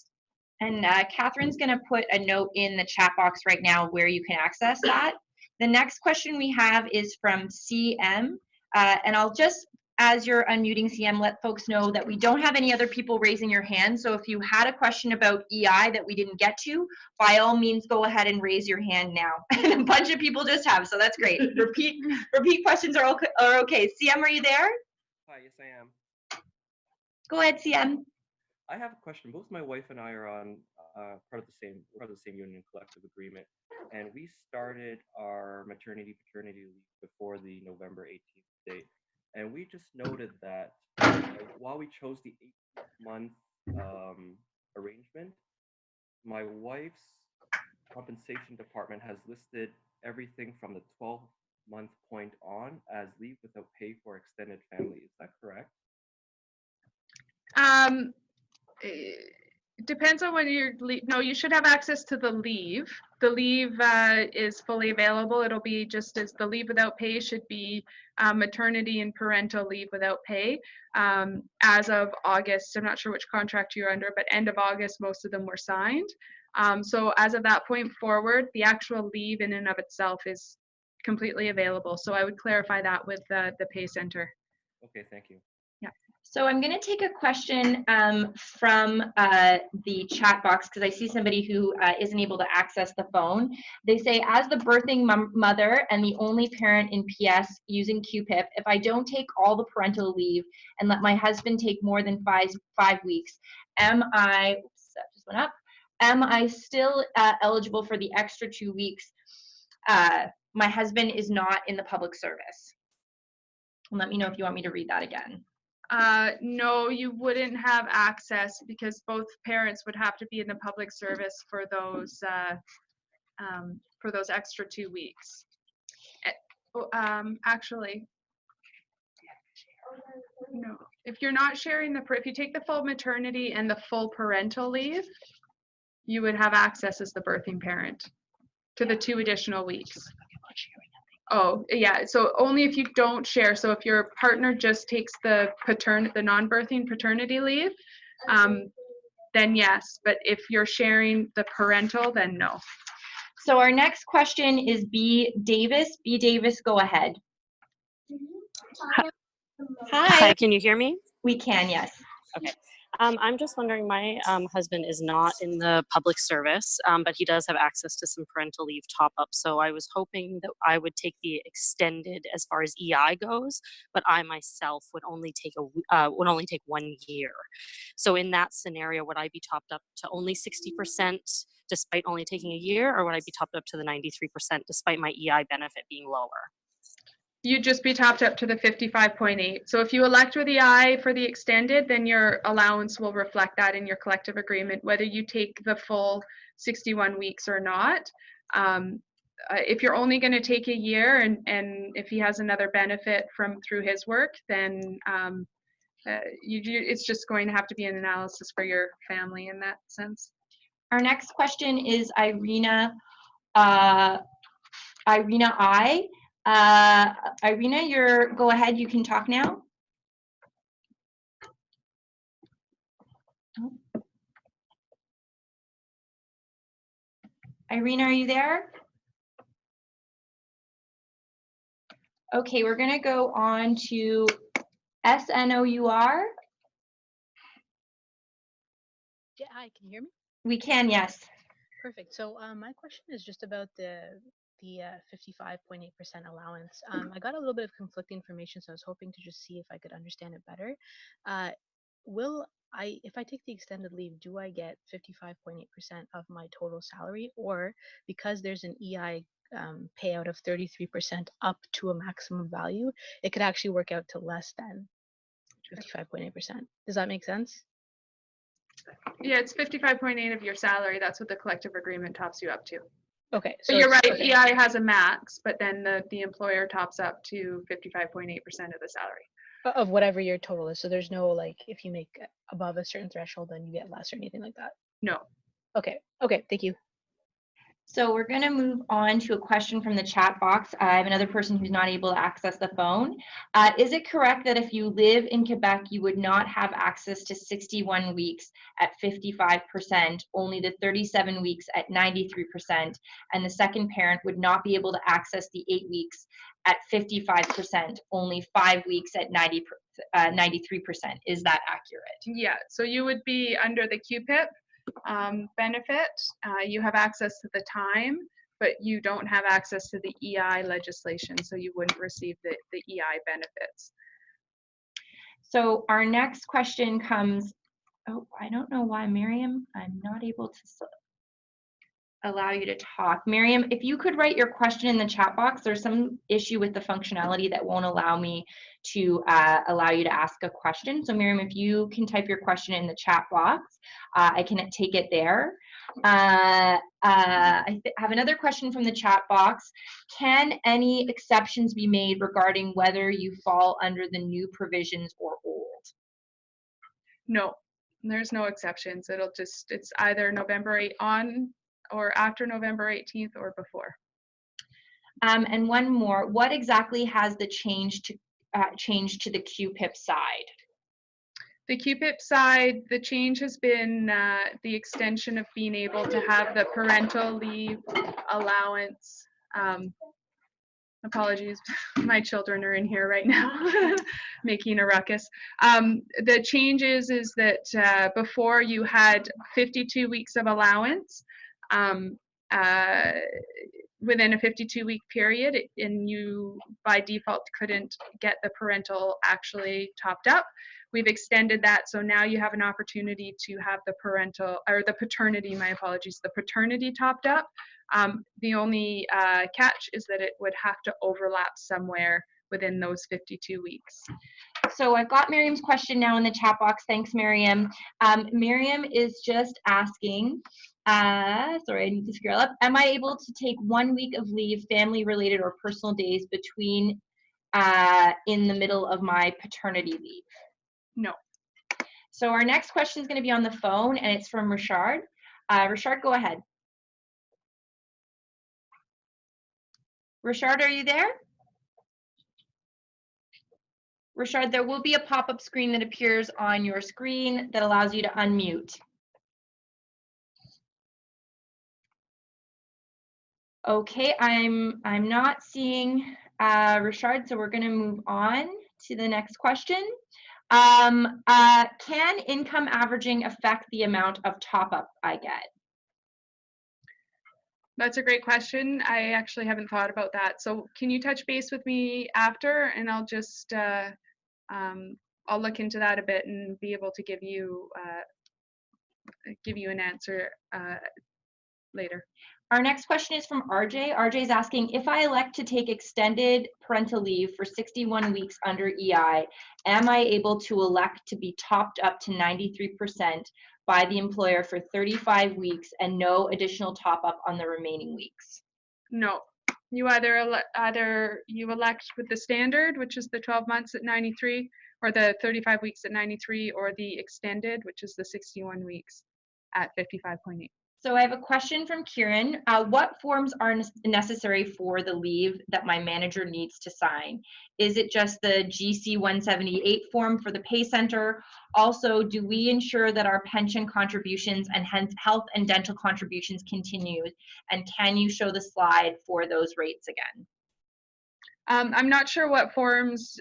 And Catherine's going to put a note in the chat box right now where you can access that. The next question we have is from CM, and I'll just, as you're unmuting CM, let folks know that we don't have any other people raising your hand. So if you had a question about EI that we didn't get to, by all means, go ahead and raise your hand now. And a bunch of people just have, so that's great. Repeat questions are okay. CM, are you there? Hi, yes I am. Go ahead, CM. I have a question. Both my wife and I are on part of the same union collective agreement, and we started our maternity paternity leave before the November 18th date. And we just noted that while we chose the 8-month arrangement, my wife's compensation department has listed everything from the 12-month point on as leave without pay for extended family. Is that correct? It depends on when you're no, you should have access to the leave. The leave is fully available. It'll be just as the leave without pay should be maternity and parental leave without pay. As of August, I'm not sure which contract you're under, but end of August, most of them were signed. So as of that point forward, the actual leave in and of itself is completely available. So I would clarify that with the pay center. Okay, thank you. Yeah. So I'm going to take a question from the chat box, because I see somebody who isn't able to access the phone. They say, as the birthing mother and the only parent in PS using QPIP, if I don't take all the parental leave and let my husband take more than five weeks, am I, oops, that just went up, am I still eligible for the extra 2 weeks? My husband is not in the public service. Let me know if you want me to read that again. No, you wouldn't have access because both parents would have to be in the public service for those extra 2 weeks. Actually, no. If you're not sharing if you take the full maternity and the full parental leave, you would have access as the birthing parent to the 2 additional weeks. Oh, yeah. So only if you don't share. So if your partner just takes the non-birthing paternity leave, then yes. But if you're sharing the parental, then no. So our next question is B. Davis. B. Davis, go ahead. Hi. Hi, can you hear me? We can, yes. Okay. I'm just wondering, my husband is not in the public service, but he does have access to some parental leave top-up. So I was hoping that I would take the extended as far as EI goes, but I myself would only take 1 year. So in that scenario, would I be topped up to only 60% despite only taking a year, or would I be topped up to the 93% despite my EI benefit being lower? You'd just be topped up to the 55.8. So if you elect with EI for the extended, then your allowance will reflect that in your collective agreement, whether you take the full 61 weeks or not. If you're only going to take a year and if he has another benefit through his work, then it's just going to have to be an analysis for your family in that sense. Our next question is Irina I. Irina, go ahead, you can talk now. Irina, are you there? Okay, we're gonna go on to SNOUR. Yeah, hi, can you hear me? We can, yes. Perfect. So my question is just about the 55.8% allowance. I got a little bit of conflicting information, so I was hoping to just see if I could understand it better. If I take the extended leave, do I get 55.8% of my total salary, or because there's an EI payout of 33% up to a maximum value, it could actually work out to less than 55.8%? Does that make sense? Yeah, it's 55.8 of your salary. That's what the collective agreement tops you up to. Okay. So you're right, EI has a max, but then the employer tops up to 55.8% of the salary. Of whatever your total is. So there's no, like, if you make above a certain threshold, then you get less or anything like that? No. Okay, thank you. So we're going to move on to a question from the chat box. I have another person who's not able to access the phone. Is it correct that if you live in Quebec, you would not have access to 61 weeks at 55%, only the 37 weeks at 93%, and the second parent would not be able to access the 8 weeks at 55%, only 5 weeks at 93%? Is that accurate? Yeah, so you would be under the QPIP benefit. You have access to the time, but you don't have access to the EI legislation, so you wouldn't receive the EI benefits. So our next question comes, oh, I don't know why, Miriam, I'm not able to allow you to talk. Miriam, if you could write your question in the chat box, there's some issue with the functionality that won't allow me to allow you to ask a question. So Miriam, if you can type your question in the chat box, I can take it there. I have another question from the chat box. Can any exceptions be made regarding whether you fall under the new provisions or old? No, there's no exceptions. It's either November 8 on or after November 18th or before. And one more, what exactly has the change to the QPIP side? The QPIP side, the change has been the extension of being able to have the parental leave allowance. Apologies, my children are in here right now making a ruckus. The change is that before you had 52 weeks of allowance within a 52-week period, and you by default couldn't get the parental actually topped up. we've extended that. So now you have an opportunity to have the paternity, my apologies, the paternity topped up. The only catch is that it would have to overlap somewhere within those 52 weeks. So I've got Miriam's question now in the chat box. Thanks, Miriam. Miriam is just asking, sorry, I need to scroll up. Am I able to take 1 week of leave, family related or personal days between in the middle of my paternity leave? No. So our next question is going to be on the phone, and it's from Richard. Richard, go ahead. Richard, are you there? Richard, there will be a pop-up screen that appears on your screen that allows you to unmute. Okay, I'm not seeing Richard, so we're going to move on to the next question. Can income averaging affect the amount of top-up I get? That's a great question. I actually haven't thought about that. So can you touch base with me after, and I'll just I'll look into that a bit and be able to give you an answer later. Our next question is from RJ. RJ is asking, if I elect to take extended parental leave for 61 weeks under EI, am I able to elect to be topped up to 93% by the employer for 35 weeks and no additional top up on the remaining weeks? No. You either you elect with the standard, which is the 12 months at 93, or the 35 weeks at 93, or the extended, which is the 61 weeks at 55.8. So I have a question from Kieran. What forms are necessary for the leave that my manager needs to sign? Is it just the GC 178 form for the pay center? Also, do we ensure that our pension contributions and hence health and dental contributions continue? And can you show the slide for those rates again? I'm not sure what forms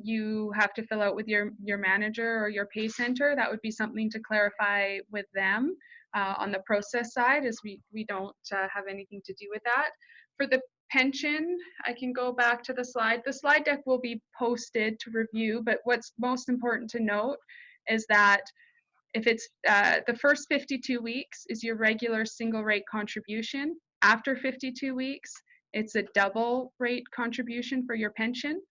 you have to fill out with your manager or your pay center. That would be something to clarify with them. On the process side, as we don't have anything to do with that. For the pension, I can go back to the slide. The slide deck will be posted to review, but what's most important to note is that if it's the first 52 weeks is your regular single rate contribution. After 52 weeks, it's a double rate contribution for your pension.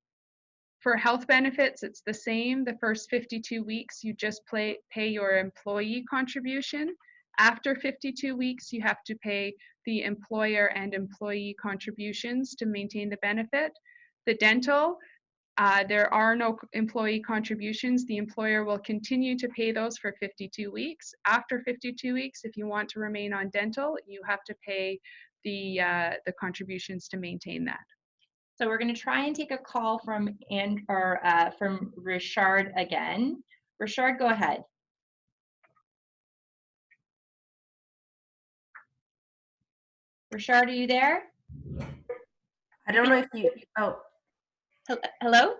For health benefits, it's the same. The first 52 weeks, you just pay your employee contribution. After 52 weeks, you have to pay the employer and employee contributions to maintain the benefit. The dental, there are no employee contributions. The employer will continue to pay those for 52 weeks. After 52 weeks, if you want to remain on dental, you have to pay the contributions to maintain that. So we're going to try and take a call from Richard again. Richard, go ahead. Richard, are you there? I don't know if you, oh. Hello?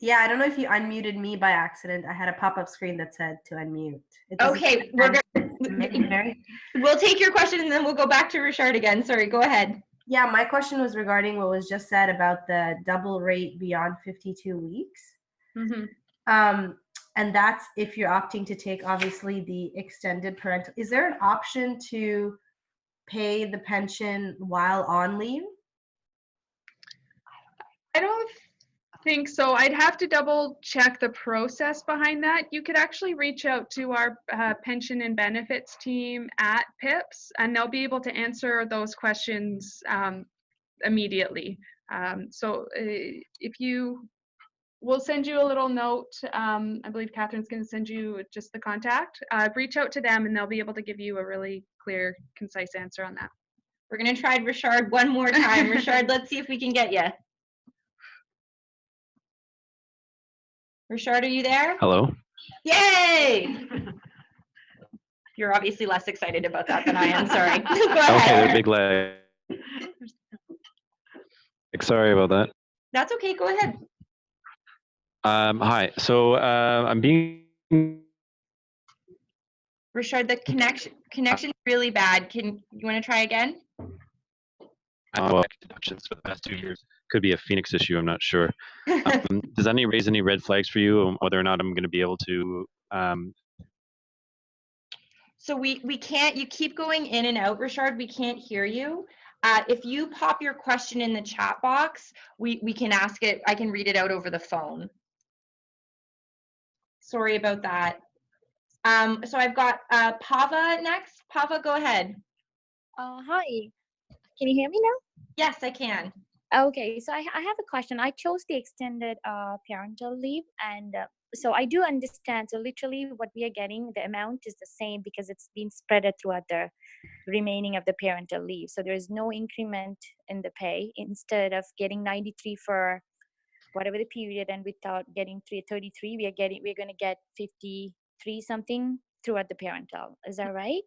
Yeah, I don't know if you unmuted me by accident. I had a pop-up screen that said to unmute. Okay, we'll take your question and then we'll go back to Richard again. Sorry, go ahead. Yeah, my question was regarding what was just said about the double rate beyond 52 weeks. Mm-hmm. And that's if you're opting to take, obviously, the extended parental. Is there an option to pay the pension while on leave? I don't think so. I'd have to double check the process behind that. You could actually reach out to our pension and benefits team at PIPS, and they'll be able to answer those questions immediately. So if you, we'll send you a little note. I believe Catherine's going to send you just the contact. Reach out to them and they'll be able to give you a really clear, concise answer on that. We're going to try Richard one more time. Richard, let's see if we can get you. Richard, are you there? Hello. Yay! You're obviously less excited about that than I am. Sorry. Go Okay, ahead. they're big leg. Sorry about that. That's okay. Go ahead. Hi. So I'm being. Richard, the connection's really bad. You want to try again? deductions for the past 2 years. Could be a Phoenix issue. I'm not sure. Does that raise any red flags for you on whether or not I'm going to be able to? So we can't. You keep going in and out, Richard. We can't hear you. If you pop your question in the chat box, we can ask it. I can read it out over the phone. Sorry about that. So I've got Pava next. Pava, go ahead. Hi, can you hear me now? Yes, I can. Okay, so I have a question. I chose the extended parental leave, and so I do understand. So literally, what we are getting, the amount is the same because it's been spread throughout the remaining of the parental leave. So there is no increment in the pay. Instead of getting 93 for whatever the period, and without getting 33, we're going to get 53 something throughout the parental. Is that right?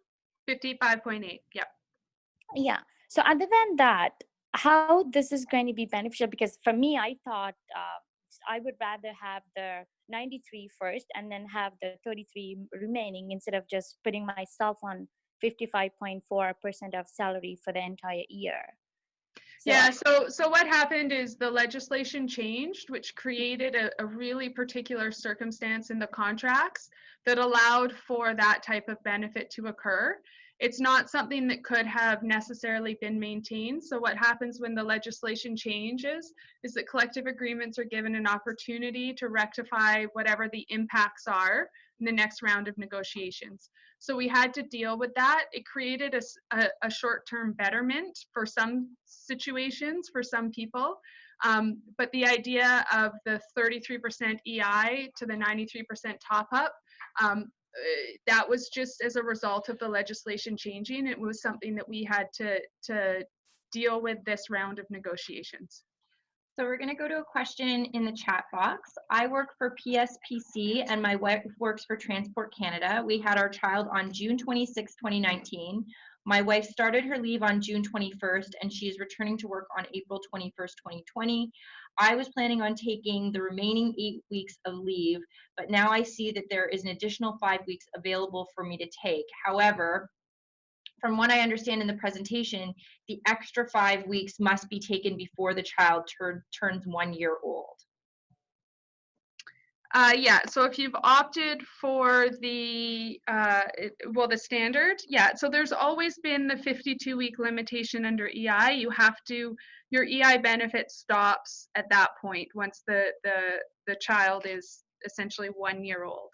55.8. Yeah. Yeah. So other than that, how this is going to be beneficial? Because for me, I thought I would rather have the 93 first and then have the 33 remaining instead of just putting myself on 55.4% of salary for the entire year. So, Yeah, so what happened is the legislation changed, which created a really particular circumstance in the contracts that allowed for that type of benefit to occur. It's not something that could have necessarily been maintained. So what happens when the legislation changes is that collective agreements are given an opportunity to rectify whatever the impacts are in the next round of negotiations. So we had to deal with that. It created a short-term betterment for some situations, for some people. But the idea of the 33% EI to the 93% top-up, that was just as a result of the legislation changing. It was something that we had to deal with this round of negotiations. So we're going to go to a question in the chat box. I work for PSPC and my wife works for Transport Canada. We had our child on June 26, 2019. My wife started her leave on June 21st and she is returning to work on April 21st, 2020. I was planning on taking the remaining 8 weeks of leave, but now I see that there is an additional 5 weeks available for me to take. However, from what I understand in the presentation, the extra 5 weeks must be taken before the child turns 1 year old. Yeah, so if you've opted for the, the standard, yeah, so there's always been the 52-week limitation under EI. Your EI benefit stops at that point once the child is essentially 1 year old.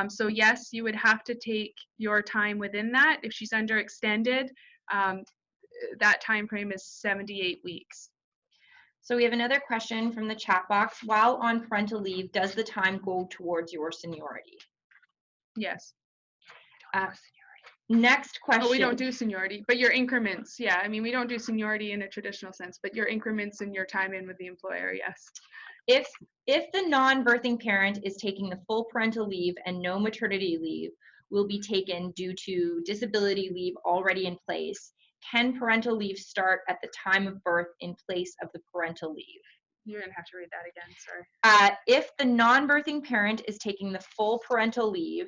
So yes, you would have to take your time within that. If she's under extended, that time frame is 78 weeks. So we have another question from the chat box. While on parental leave, does the time go towards your seniority? Yes. Next question. Oh, we don't do seniority, but your increments, yeah. I mean, we don't do seniority in a traditional sense, but your increments in your time in with the employer, yes. If the non-birthing parent is taking the full parental leave and no maternity leave will be taken due to disability leave already in place, can parental leave start at the time of birth in place of the parental leave? You're gonna have to read that again, sorry. If the non-birthing parent is taking the full parental leave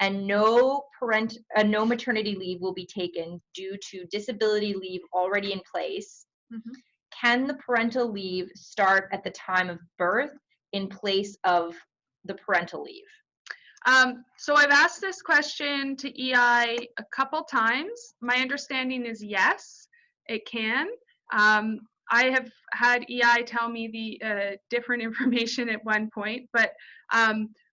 and no maternity leave will be taken due to disability leave already in place, can the parental leave start at the time of birth in place of the parental leave? So I've asked this question to EI a couple times. My understanding is yes, it can. I have had EI tell me the different information at one point, but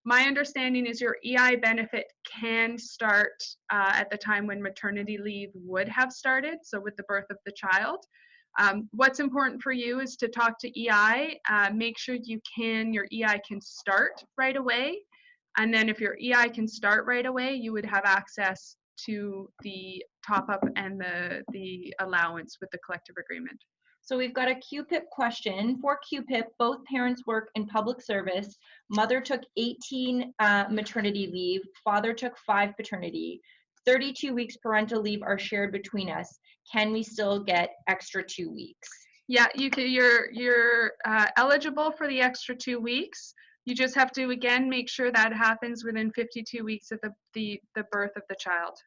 my understanding is your EI benefit can start at the time when maternity leave would have started, so with the birth of the child. What's important for you is to talk to EI, make sure your EI can start right away. And then if your EI can start right away, you would have access to the top up and the allowance with the collective agreement. So we've got a QPIP question. For QPIP, both parents work in public service. Mother took 18 maternity leave. Father took 5 paternity. 32 weeks parental leave are shared between us. Can we still get extra 2 weeks? Yeah, you're eligible for the extra 2 weeks. You just have to, again, make sure that happens within 52 weeks of the birth of the child.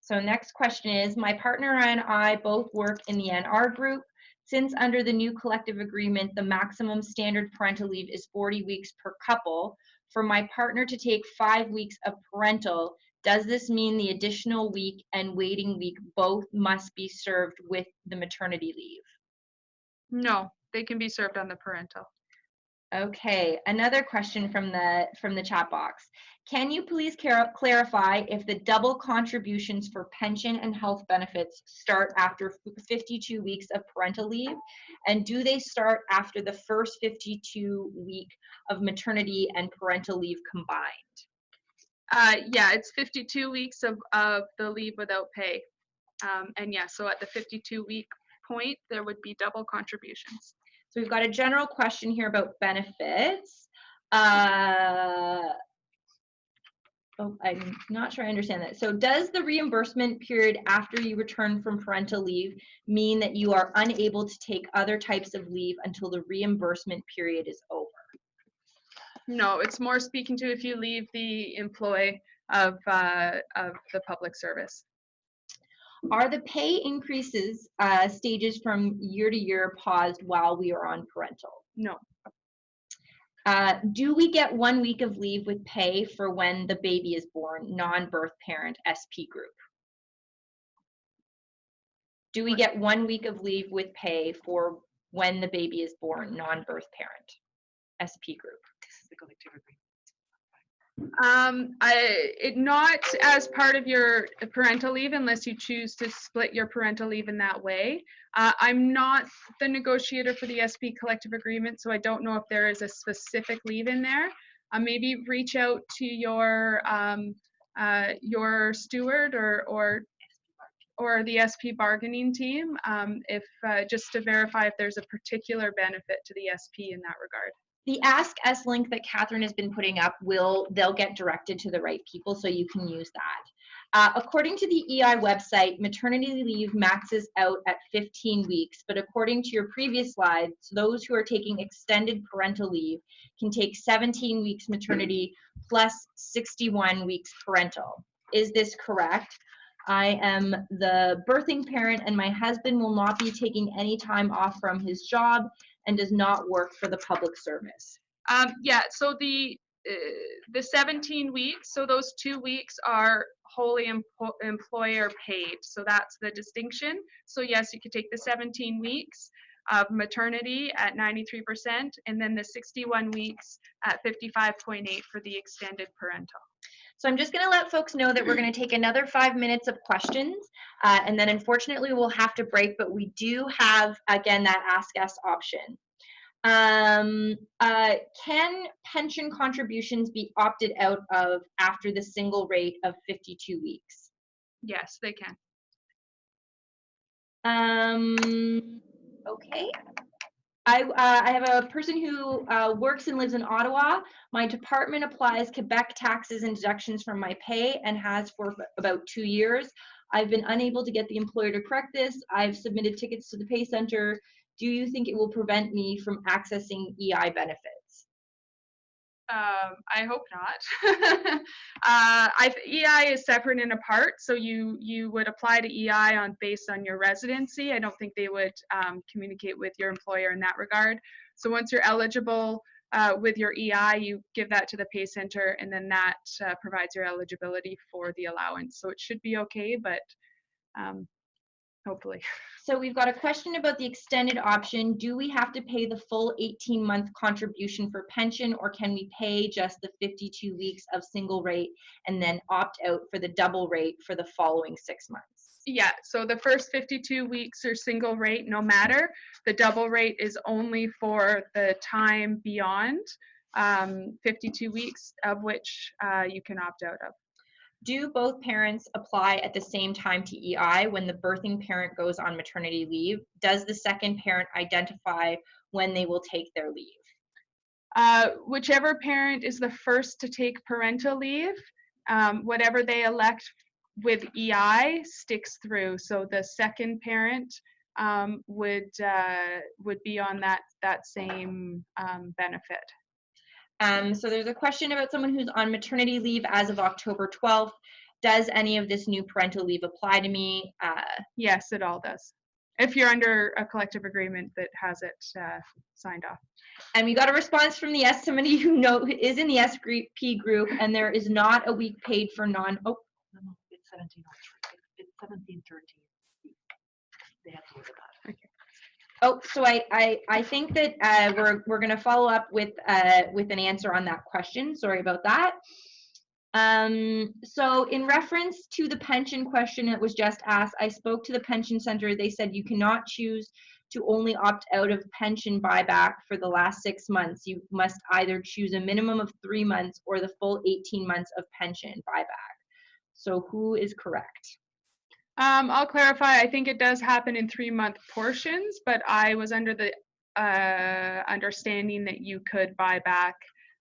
So next question is, my partner and I both work in the NR group. Since under the new collective agreement, the maximum standard parental leave is 40 weeks per couple, for my partner to take 5 weeks of parental, does this mean the additional week and waiting week both must be served with the maternity leave? No, they can be served on the parental. Okay, another question from the chat box. Can you please clarify if the double contributions for pension and health benefits start after 52 weeks of parental leave? And do they start after the first 52 week of maternity and parental leave combined? Yeah, it's 52 weeks of the leave without pay. And yeah, so at the 52-week point, there would be double contributions. So we've got a general question here about benefits. Oh, I'm not sure I understand that. So does the reimbursement period after you return from parental leave mean that you are unable to take other types of leave until the reimbursement period is over? No, it's more speaking to if you leave the employ of the public service. Are the pay increases stages from year to year paused while we are on parental? No. Do we get 1 week of leave with pay for when the baby is born, non-birth parent SP group? Do we get 1 week of leave with pay for when the baby is born, non-birth parent SP group? This is the collective agreement. Not as part of your parental leave unless you choose to split your parental leave in that way. I'm not the negotiator for the SP collective agreement, so I don't know if there is a specific leave in there. Maybe reach out to your steward or the SP bargaining team if just to verify if there's a particular benefit to the SP in that regard. The Ask Us link that Catherine has been putting up, they'll get directed to the right people, so you can use that. According to the EI website, maternity leave maxes out at 15 weeks, but according to your previous slides, those who are taking extended parental leave can take 17 weeks maternity plus 61 weeks parental. Is this correct? I am the birthing parent and my husband will not be taking any time off from his job and does not work for the public service. Yeah, so the 17 weeks, so those 2 weeks are wholly employer paid. So that's the distinction. So yes, you could take the 17 weeks of maternity at 93% and then the 61 weeks at 55.8 for the extended parental. So I'm just going to let folks know that we're going to take another 5 minutes of questions, and then unfortunately we'll have to break, but we do have, again, that Ask Us option. Can pension contributions be opted out of after the single rate of 52 weeks? Yes, they can. Okay. I have a person who works and lives in Ottawa. My department applies Quebec taxes and deductions from my pay and has for about 2 years. I've been unable to get the employer to correct this. I've submitted tickets to the pay center. Do you think it will prevent me from accessing EI benefits? I hope not. EI is separate and apart, so you would apply to EI based on your residency. I don't think they would communicate with your employer in that regard. So once you're eligible with your EI, you give that to the pay center, and then that provides your eligibility for the allowance. So it should be okay, but hopefully. So we've got a question about the extended option. Do we have to pay the full 18-month contribution for pension, or can we pay just the 52 weeks of single rate and then opt out for the double rate for the following 6 months? Yeah, so the first 52 weeks are single rate no matter. The double rate is only for the time beyond 52 weeks, of which you can opt out of. Do both parents apply at the same time to EI when the birthing parent goes on maternity leave? Does the second parent identify when they will take their leave? Whichever parent is the first to take parental leave, whatever they elect with EI sticks through. So the second parent would be on that same benefit. So there's a question about someone who's on maternity leave as of October 12th. Does any of this new parental leave apply to me? Yes, it all does. If you're under a collective agreement that has it signed off. And we got a response from the S, somebody who is in the SP group, and there is not a week paid for non. Oh, No, it's 1703. It's 1713. They have to look at that. okay. Oh, so I think that we're going to follow up with an answer on that question. Sorry about that. So in reference to the pension question that was just asked, I spoke to the pension center. They said you cannot choose to only opt out of pension buyback for the last 6 months. You must either choose a minimum of 3 months or the full 18 months of pension buyback. So who is correct? I'll clarify. I think it does happen in 3-month portions, but I was under the understanding that you could buy back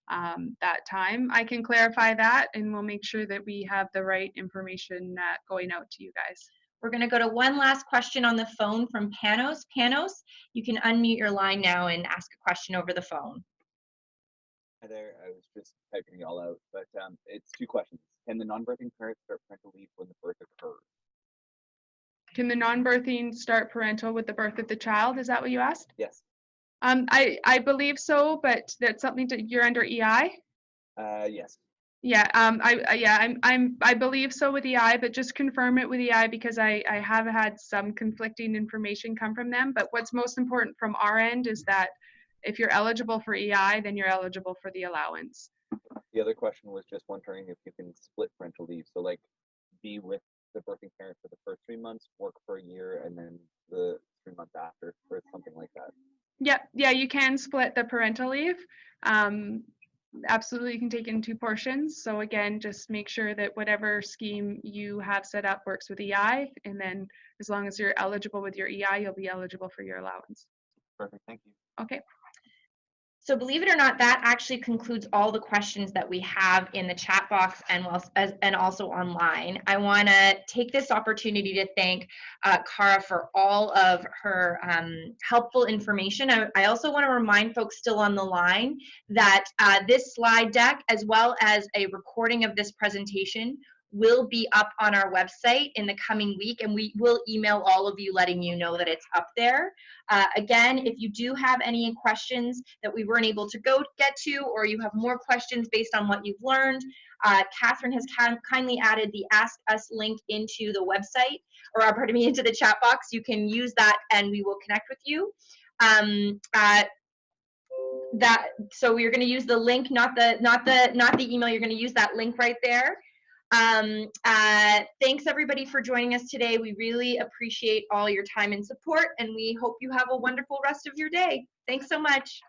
that time. I can clarify that, and we'll make sure that we have the right information going out to you guys. We're going to go to one last question on the phone from Panos. Panos, you can unmute your line now and ask a question over the phone. Hi there. I was just typing it all out, but it's 2 questions. Can the non-birthing parent start parental leave when the birth occurs? Can the non-birthing start parental with the birth of the child? Is that what you asked? Yes. I believe so, but that's something that you're under EI. Yes. Yeah. I believe so with EI, but just confirm it with EI because I have had some conflicting information come from them. But what's most important from our end is that if you're eligible for EI, then you're eligible for the allowance. The other question was just wondering if you can split parental leave. So like be with the birthing parent for the first 3 months, work for a year, and then the 3 months after, or something like that. Yeah, you can split the parental leave. Absolutely, you can take it in 2 portions. So again, just make sure that whatever scheme you have set up works with EI, and then as long as you're eligible with your EI, you'll be eligible for your allowance. Perfect, thank you. Okay. So believe it or not, that actually concludes all the questions that we have in the chat box and also online. I want to take this opportunity to thank Cara for all of her helpful information. I also want to remind folks still on the line that this slide deck, as well as a recording of this presentation, will be up on our website in the coming week, and we will email all of you letting you know that it's up there. Again, if you do have any questions that we weren't able to get to, or you have more questions based on what you've learned, Catherine has kindly added the Ask Us link into the website, or pardon me, into the chat box. You can use that and we will connect with you. So we're going to use the link, not the email. You're going to use that link right there. Thanks everybody for joining us today. We really appreciate all your time and support, and we hope you have a wonderful rest of your day. Thanks so much.